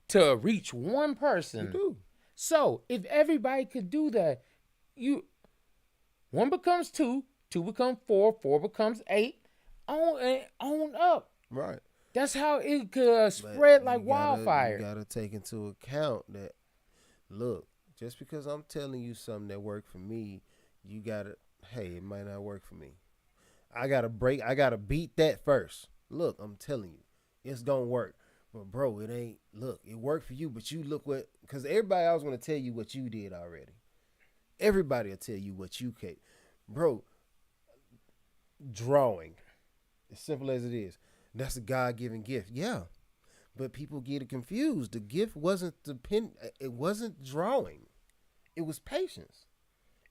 to reach one person. You do. So if everybody could do that, one becomes two, two becomes four, four becomes eight, on up. Right. That's how it could spread But like wildfire. You gotta take into account that, look, just because I'm telling you something that worked for me, you gotta, hey, it might not work for me. I gotta beat that first. Look, I'm telling you, it's gonna work. But bro, it ain't. Look, it worked for you, but you look what, because everybody else gonna tell you what you did already. Everybody will tell you what you can. Bro, drawing, as simple as it is, that's a God-given gift. Yeah. But people get it confused. The gift wasn't it wasn't drawing. It was patience.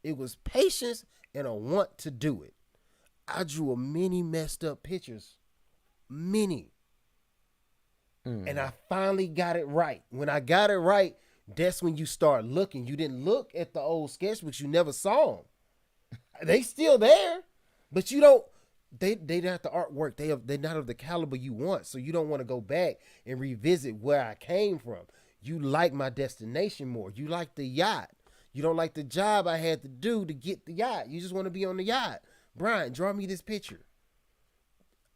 It was patience and a want to do it. I drew a many messed up pictures. Many. And I finally got it right. When I got it right, that's when you start looking. You didn't look at the old sketchbooks. You never saw them. They still there, but you don't. They not the artwork. They're not of the caliber you want. So you don't want to go back and revisit where I came from. You like my destination more. You like the yacht. You don't like the job I had to do to get the yacht. You just want to be on the yacht. Brian, draw me this picture.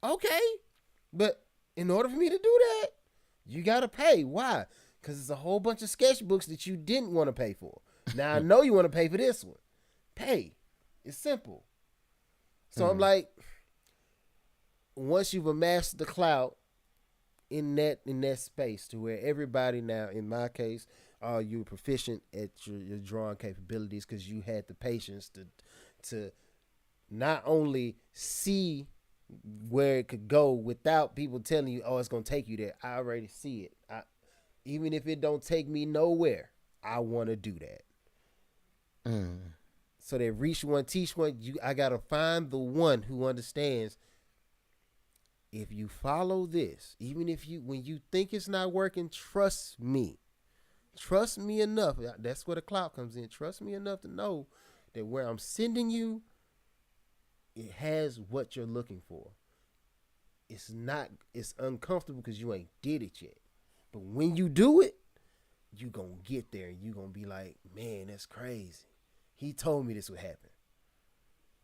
Okay, but in order for me to do that, you gotta pay. Why? Because it's a whole bunch of sketchbooks that you didn't want to pay for. Now I know you want to pay for this one. Pay. It's simple. So I'm like, once you've amassed the clout in that space, to where everybody now, in my case, you're proficient at your drawing capabilities because you had the patience to not only see where it could go without people telling you, oh, it's gonna take you there. I already see it. Even if it don't take me nowhere, I want to do that. So they reach one, teach one. I gotta find the one who understands. If you follow this, even if when you think it's not working, trust me. Trust me enough. That's where the clout comes in. Trust me enough to know that where I'm sending you, it has what you're looking for. It's uncomfortable because you ain't did it yet. But when you do it, you gonna get there and you gonna be like, man, that's crazy. He told me this would happen.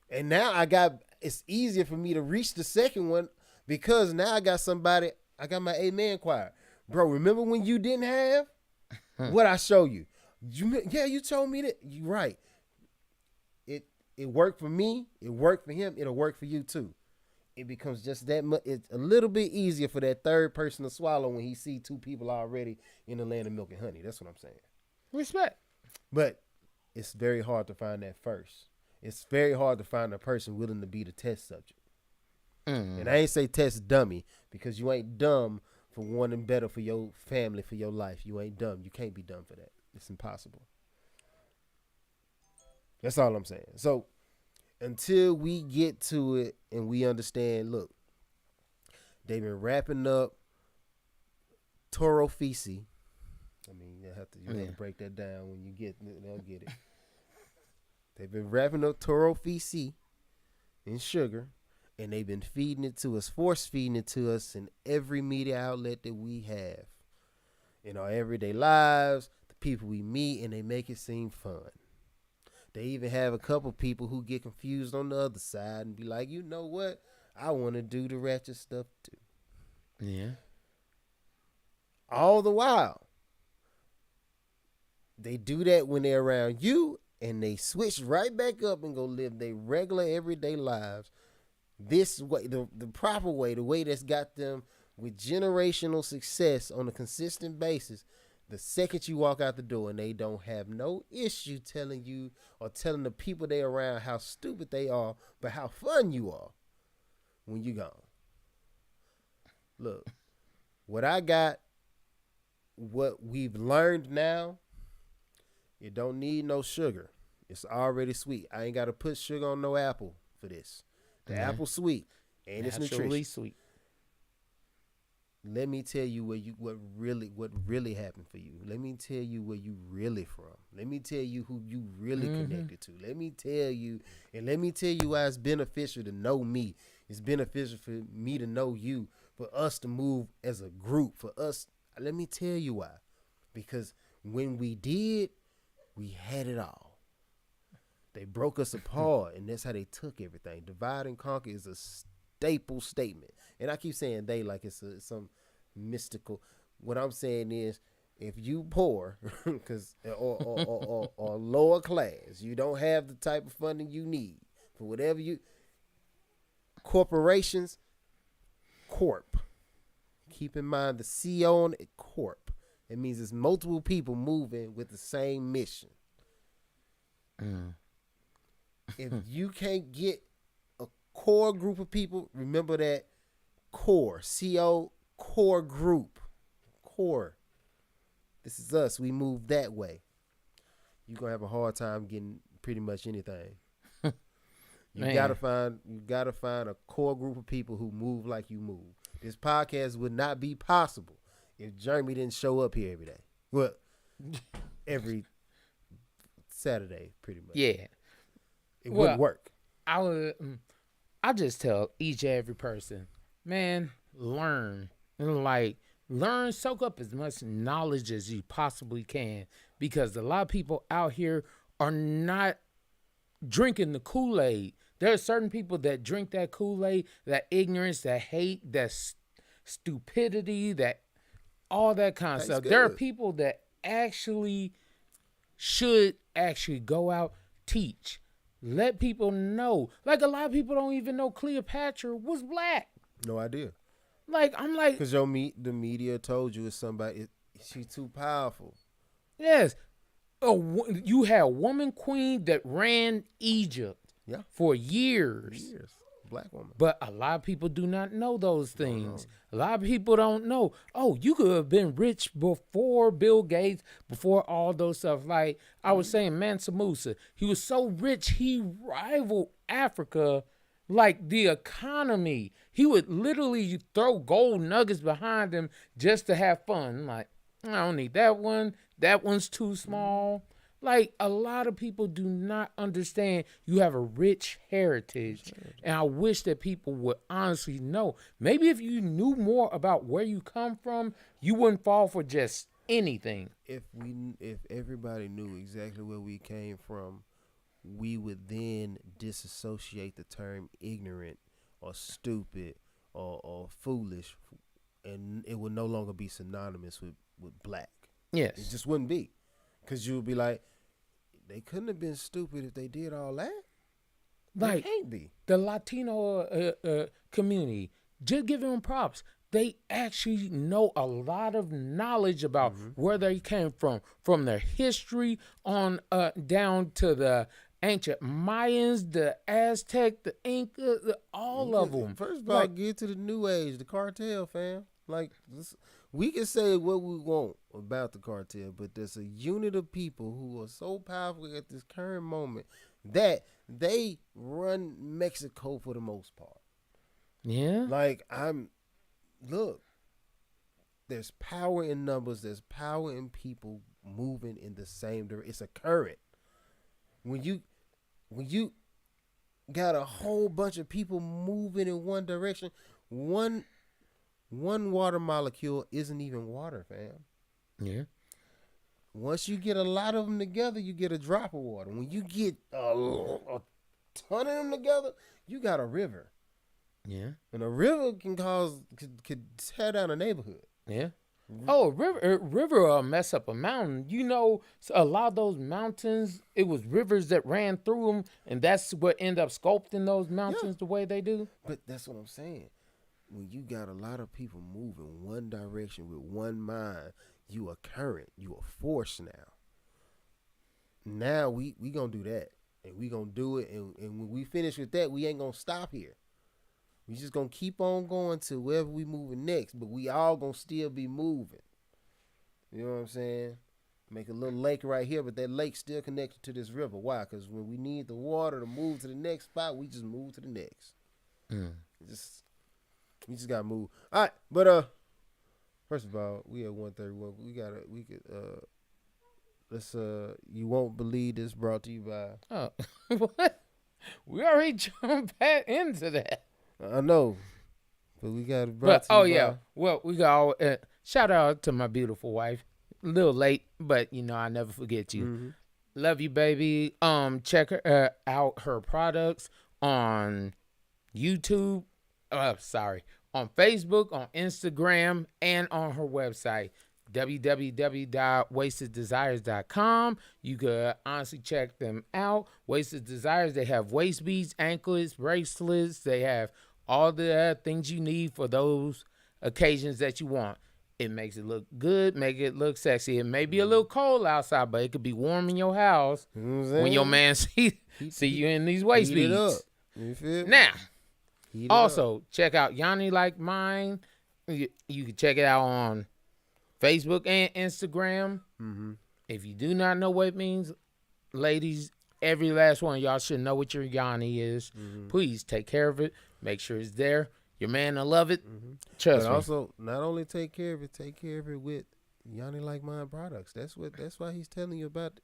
And now it's easier for me to reach the second one because now I got my amen choir. Bro, remember when you didn't have what I show you? You told me that. You right. It worked for me. It worked for him. It'll work for you too. It becomes just that much. It's a little bit easier for that third person to swallow when he see two people already in the land of milk and honey. That's what I'm saying. Respect. But it's very hard to find that first. It's very hard to find a person willing to be the test subject. And I ain't say test dummy because you ain't dumb for wanting better for your family, for your life. You ain't dumb. You can't be dumb for that. It's impossible. That's all I'm saying. So until we get to it and we understand, look, they've been wrapping up Toro Fisi. I mean, you have to break that down when you get they'll get it. They've been wrapping up Toro Fisi in sugar, and they've been feeding it to us, force feeding it to us in every media outlet that we have. In our everyday lives, the people we meet, and they make it seem fun. They even have a couple people who get confused on the other side and be like, you know what? I want to do the ratchet stuff too. Yeah. All the while, they do that when they're around you, and they switch right back up and go live their regular everyday lives. This way, the proper way, the way that's got them with generational success on a consistent basis. The second you walk out the door, and they don't have no issue telling you or telling the people they around how stupid they are, but how fun you are when you gone. Look, what I got, what we've learned now, it don't need no sugar. It's already sweet. I ain't got to put sugar on no apple for this. The apple sweet, and it's nutritious. Sweet. Let me tell you what really happened for you. Let me tell you where you really from. Let me tell you who you really connected to. Let me tell you why it's beneficial to know me. It's beneficial for me to know you, for us to move as a group, for us. Let me tell you why. Because when we did, we had it all. They broke us apart, and that's how they took everything. Divide and conquer is a staple statement. And I keep saying they like it's some mystical. What I'm saying is, if you poor or lower class, you don't have the type of funding you need for whatever you. Corporations, corp. Keep in mind the CEO on it, corp. It means it's multiple people moving with the same mission. If you can't get a core group of people, remember that core, CO, core group, core. This is us. We move that way. You're gonna have a hard time getting pretty much anything. You gotta find a core group of people who move like you move. This podcast would not be possible if Jeremy didn't show up here every day. Well, every Saturday, pretty much. Yeah. It wouldn't work. I just tell each and every person, man, learn. And learn, soak up as much knowledge as you possibly can. Because a lot of people out here are not drinking the Kool-Aid. There are certain people that drink that Kool-Aid, that ignorance, that hate, that stupidity, that all that kind of stuff. Good. There are people that should go out, teach. Let people know. Like, a lot of people don't even know Cleopatra was black. No idea. I'm like... Because the media told you it's somebody... She's too powerful. Yes. You had a woman queen that ran Egypt for years. Black woman. But a lot of people do not know those things. A lot of people don't know. Oh, you could have been rich before Bill Gates, before all those stuff. Like I was saying, Mansa Musa, he was so rich, he rivaled Africa, like the economy. He would literally throw gold nuggets behind him just to have fun. Like, I don't need that one. That one's too small. Like, a lot of people do not understand you have a rich heritage. And I wish that people would honestly know. Maybe if you knew more about where you come from, you wouldn't fall for just anything. If everybody knew exactly where we came from, we would then disassociate the term ignorant or stupid or foolish, and it would no longer be synonymous with black. Yes. It just wouldn't be. Because you would be like, they couldn't have been stupid if they did all that. They can't be. The Latino community, just give them props. They actually know a lot of knowledge about where they came from their history on down to the ancient Mayans, the Aztec, the Inca, all of them. First of all, get to the New Age, the cartel, fam. Like this, we can say what we want about the cartel, but there's a unit of people who are so powerful at this current moment that they run Mexico for the most part. Yeah. Like I'm look, there's power in numbers, there's power in people moving in the same direction. It's a current. When you got a whole bunch of people moving in one direction, one one water molecule isn't even water, fam. Yeah. Once you get a lot of them together, you get a drop of water. When you get a ton of them together, you got a river. Yeah. And a river could tear down a neighborhood. Yeah. Oh, river will mess up a mountain. You know, a lot of those mountains, it was rivers that ran through them, and that's what ended up sculpting those mountains the way they do. But that's what I'm saying. When you got a lot of people moving one direction with one mind, you a current, you a force now. Now we gonna do that, and we gonna do it, and when we finish with that, we ain't gonna stop here. We just gonna keep on going to wherever we moving next, but we all gonna still be moving. You know what I'm saying? Make a little lake right here, but that lake still connected to this river. Why? Because when we need the water to move to the next spot, we just move to the next. Just we just gotta move. All right, but first of all, we at 131. We could let's you won't believe this brought to you by. Oh, what? We already jumped back into that. I know, but we got it But brought to you by. well, we got shout out to my beautiful wife. A little late, but you know I never forget you. Mm-hmm. Love you, baby. Check out her products on YouTube. On Facebook, on Instagram, and on her website, www.wasteddesires.com. You could honestly check them out. Wasted Desires, they have waist beads, anklets, bracelets. They have all the things you need for those occasions that you want. It makes it look good, make it look sexy. It may be a little cold outside, but it could be warm in your house when your man see you in these waist Heat it up. beads. You feel me? Now, Heat it also, up. check out Yanni Like Mine. You can check it out on Facebook and Instagram. Mm-hmm. If you do not know what it means, ladies, every last one of y'all should know what your Yanni is. Mm-hmm. Please take care of it. Make sure it's there. Your man will love it. Mm-hmm. Trust But me. also, not only take care of it with Yanni Like Mine products. That's why he's telling you about.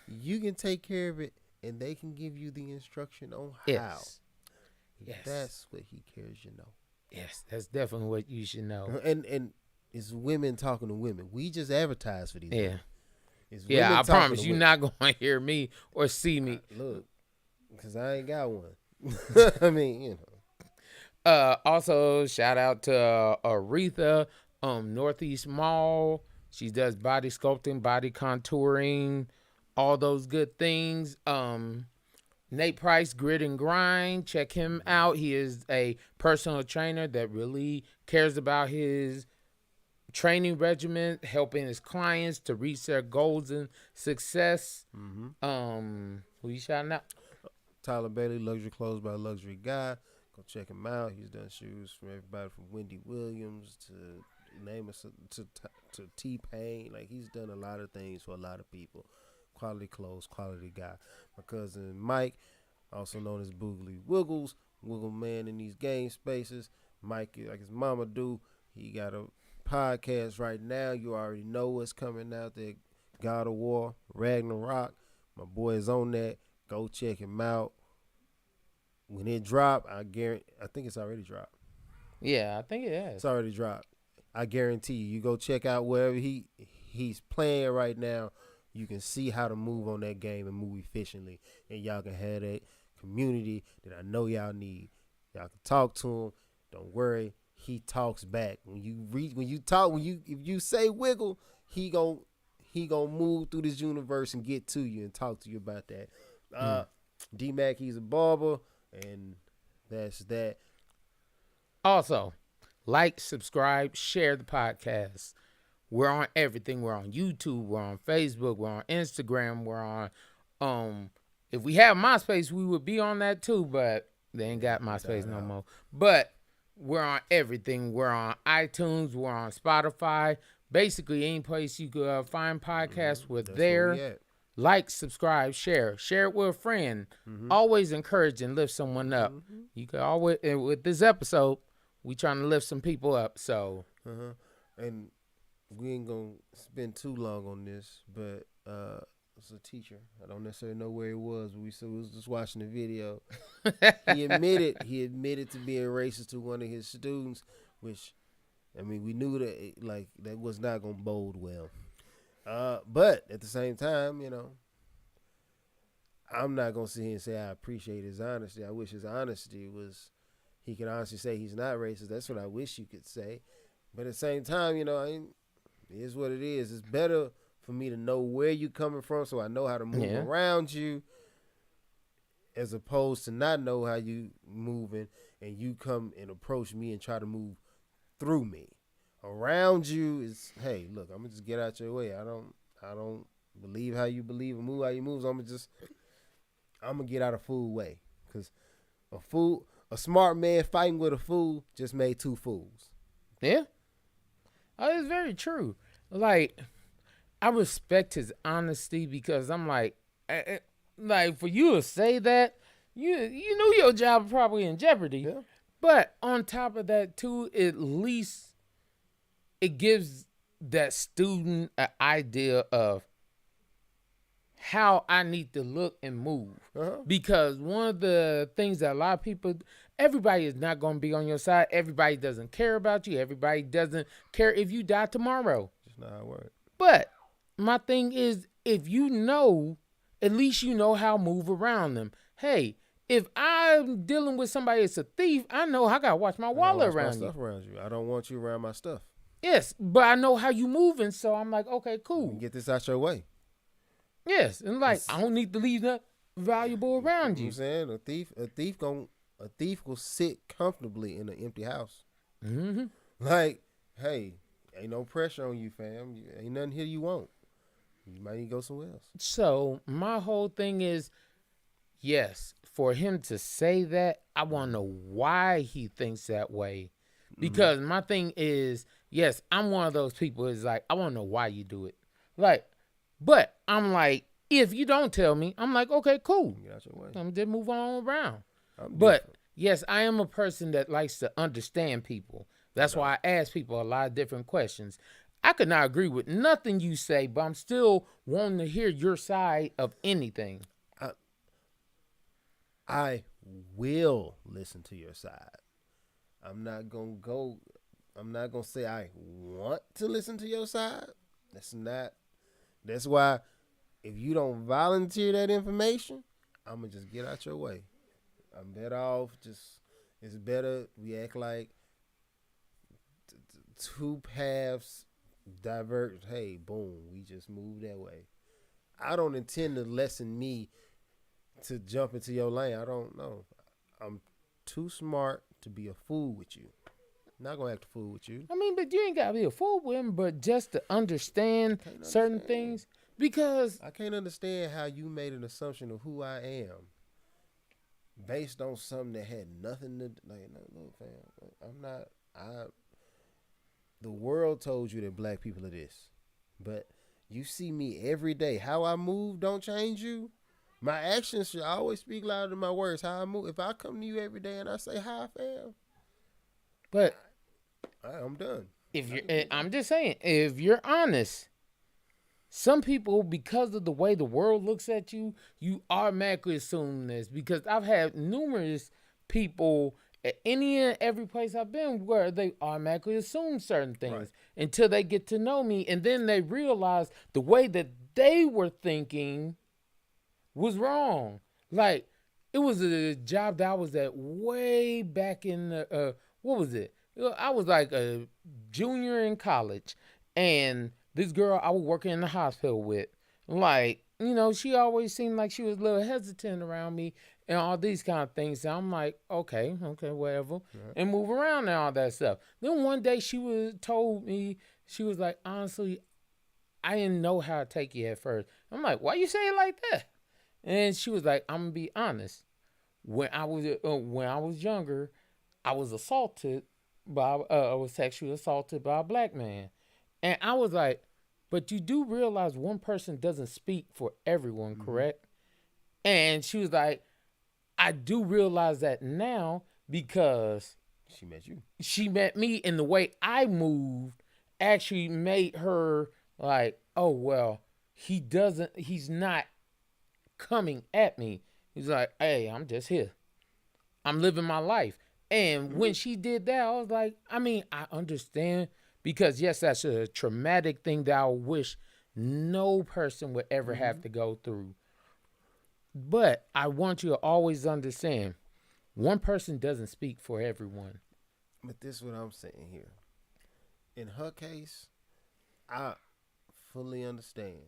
You can take care of it, and they can give you the instruction on how. Yes. Yes. That's what he cares, you know. Yes, that's definitely what you should know. And it's women talking to women. We just advertise for these. Yeah. Women. It's Yeah, women I talking promise to you women. not going to hear me or see me. Look, because I ain't got one. I mean, you know. Also, shout out to Aretha, Northeast Mall. She does body sculpting, body contouring, all those good things. Nate Price, Grit and Grind. Check him out. He is a personal trainer that really cares about his training regimen, helping his clients to reach their goals and success. Mm-hmm. Who you shouting out? Tyler Bailey, Luxury Clothes by Luxury Guy. Go check him out. He's done shoes from everybody from Wendy Williams to name us to T-Pain. Like, he's done a lot of things for a lot of people. Quality clothes, quality guy. My cousin Mike, also known as Boogly Wiggles, Wiggle Man in these game spaces. Mike, like his mama do, he got a podcast right now. You already know what's coming out there. God of War, Ragnarok. My boy is on that. Go check him out. When it drop, I think it's already dropped. Yeah, I think it is. It's already dropped. I guarantee you go check out wherever he's playing right now. You can see how to move on that game and move efficiently, and y'all can have that community that I know y'all need. Y'all can talk to him. Don't worry, he talks back. If you say wiggle, he gon' move through this universe and get to you and talk to you about that. D-Mac, he's a barber, and that's that. Also, like, subscribe, share the podcast. We're on everything. We're on YouTube. We're on Facebook. We're on Instagram. We're on, if we had MySpace, we would be on that too, but they ain't got MySpace no more. But We're on everything. We're on iTunes. We're on Spotify. Basically, any place you could find podcasts, we're That's where we there. at. Like, subscribe, share. Share it with a friend. Always encourage and lift someone up. You can always, and with this episode, we trying to lift some people up. So, And we ain't gonna spend too long on this, but it's a teacher. I don't necessarily know where he was, but we was just watching the video. He admitted to being racist to one of his students, which, I mean, we knew that that was not gonna bode well. But at the same time, I'm not gonna sit here and say I appreciate his honesty. I wish his honesty was, he can honestly say he's not racist. That's what I wish you could say. But at the same time, it is what it is. It's better for me to know where you coming from, so I know how to move around you, as opposed to not know how you moving and you come and approach me and try to move through me. Around you is, hey, look, I'm gonna just get out your way. I don't believe how you believe and move how you move. So I'm gonna get out of fool way, because a smart man fighting with a fool just made two fools. Yeah, it's very true. Like, I respect his honesty, because I'm like for you to say that, you knew your job was probably in jeopardy. Yeah. But on top of that too, at least it gives that student an idea of how I need to look and move. Because one of the things that a lot of people, everybody is not going to be on your side. Everybody doesn't care about you. Everybody doesn't care if you die tomorrow. Just not how it works. But my thing is, if you know, at least you know how to move around them. Hey, if I'm dealing with somebody that's a thief, I know I got to watch my wallet around you. Stuff around you. I don't want you around my stuff. Yes, but I know how you moving, so I'm like, okay, cool. Get this out your way. Yes, and I don't need to leave that valuable around you. You know what I'm saying? A thief will sit comfortably in an empty house. Mm-hmm. Like, hey, ain't no pressure on you, fam. Ain't nothing here you want. You might need to go somewhere else. So my whole thing is, yes, for him to say that, I want to know why he thinks that way. Because my thing is, yes, I'm one of those people is like, I want to know why you do it. Like, but I'm like, if you don't tell me, I'm like, okay, cool. Get out your way. I'm just move on around. But yes, I am a person that likes to understand people. That's why I ask people a lot of different questions. I could not agree with nothing you say, but I'm still wanting to hear your side of anything. I will listen to your side. I'm not gonna say I want to listen to your side. That's why if you don't volunteer that information, I'm gonna just get out your way. I'm better off it's better we act like two paths diverge. Hey, boom, we just move that way. I don't intend to lessen me to jump into your lane. I don't know. I'm too smart to be a fool with you. Not gonna act a fool with you. I mean, but you ain't gotta be a fool with him, but just to understand certain things. Because I can't understand how you made an assumption of who I am based on something that had nothing to no, fam. I'm not. The world told you that black people are this, but you see me every day. How I move don't change you. My actions should always speak louder than my words. How I move. If I come to you every day and I say hi, fam, but I'm done. I'm just saying, if you're honest, some people, because of the way the world looks at you, you automatically assume this. Because I've had numerous people at any and every place I've been where they automatically assume certain things until they get to know me, and then they realize the way that they were thinking was wrong. Like, it was a job that I was at way back in the what was it? I was like a junior in college, and this girl I was working in the hospital with, like, she always seemed like she was a little hesitant around me and all these kind of things. And I'm like, okay, whatever, and move around and all that stuff. Then one day told me, she was like, honestly, I didn't know how to take you at first. I'm like, why you say it like that? And she was like, I'm gonna be honest. When I was younger, I was assaulted I was sexually assaulted by a black man. And I was like, but you do realize one person doesn't speak for everyone, Mm-hmm. correct? And she was like, I do realize that now because She met you. she met me and the way I moved actually made her like, oh, well, he's not coming at me. He's like, hey, I'm just here. I'm living my life. And Mm-hmm. when she did that, I was like, I mean, I understand because, yes, that's a traumatic thing that I wish no person would ever Mm-hmm. have to go through. But I want you to always understand one person doesn't speak for everyone. But this is what I'm saying here. In her case, I fully understand.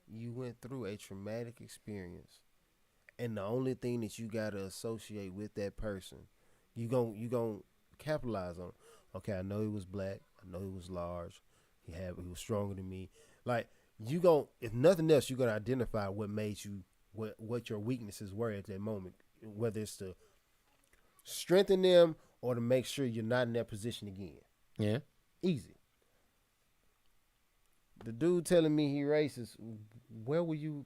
You went through a traumatic experience, and the only thing that you gotta associate with that person, you gon' capitalize on. Okay, I know he was black. I know he was large. He was stronger than me. Like you gon' if nothing else, you gonna identify what made you what your weaknesses were at that moment. Whether it's to strengthen them or to make sure you're not in that position again. Yeah. Easy. The dude telling me he racist. Where were you?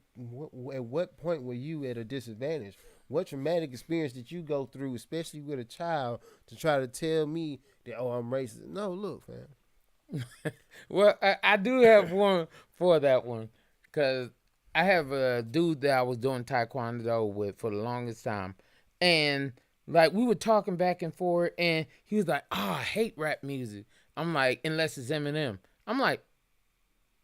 At what point were you at a disadvantage? What traumatic experience did you go through, especially with a child, to try to tell me that I'm racist? No, look, fam. Well, I do have one for that one because I have a dude that I was doing taekwondo with for the longest time, and like we were talking back and forth, and he was like, "Oh, I hate rap music." I'm like, "Unless it's Eminem." I'm like,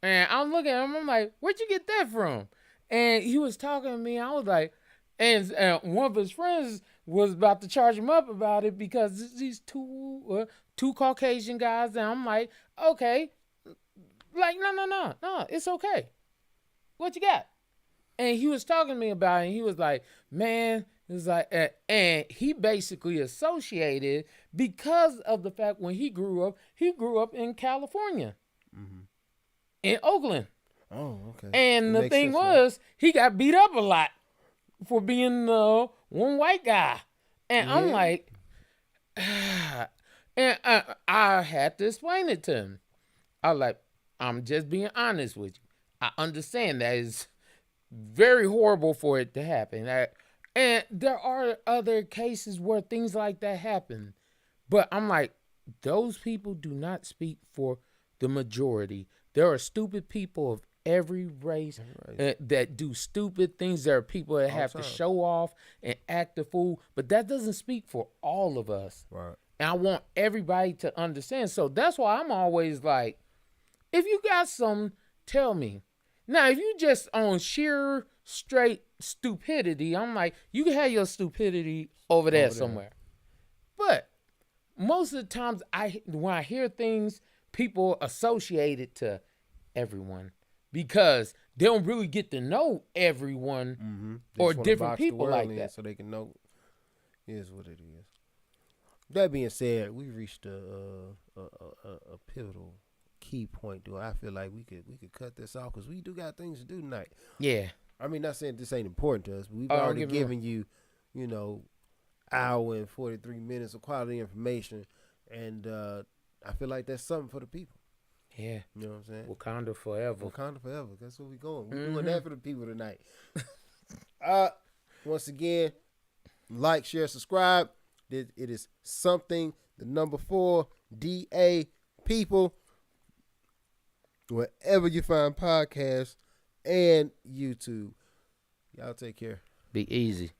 and I'm looking at him. I'm like, "Where'd you get that from?" And he was talking to me. I was like, and one of his friends was about to charge him up about it because these two Caucasian guys, and I'm like, okay, like no, it's okay. What you got? And he was talking to me about it. And he was like, man, it was like, and he basically associated because of the fact when he grew up in California, Mm-hmm. in Oakland. Oh, okay. It And the makes thing sense now. was, he got beat up a lot for being one white guy. And I'm Yeah. like, and I had to explain it to him. I was like, I'm just being honest with you. I understand that it's very horrible for it to happen. And there are other cases where things like that happen. But I'm like, those people do not speak for the majority. There are stupid people of every race Right. that do stupid things. There are people that All the have to time. show off and act a fool. But that doesn't speak for all of us. Right. And I want everybody to understand. So that's why I'm always like, if you got some, tell me. Now, if you just on sheer straight stupidity, I'm like, you can have your stupidity over there Over there. somewhere. But most of the times, when I hear things, people associate it to everyone because they don't really get to know everyone Mm-hmm. They or just want to different box the people world like in that. so they can know it is what it is. That being said, we reached a pivotal key point. Do I feel like we could cut this off because we do got things to do tonight. Yeah. I mean, not saying this ain't important to us, but we've Oh, don't already get me wrong. given you, hour and 43 minutes of quality information, and I feel like that's something for the people. Yeah. You know what I'm saying? Wakanda forever. Wakanda forever. That's where we going. We're Mhm. doing that for the people tonight. Once again, like, share, subscribe. It is something. The number 4 DA people. Wherever you find podcasts and YouTube. Y'all take care. Be easy.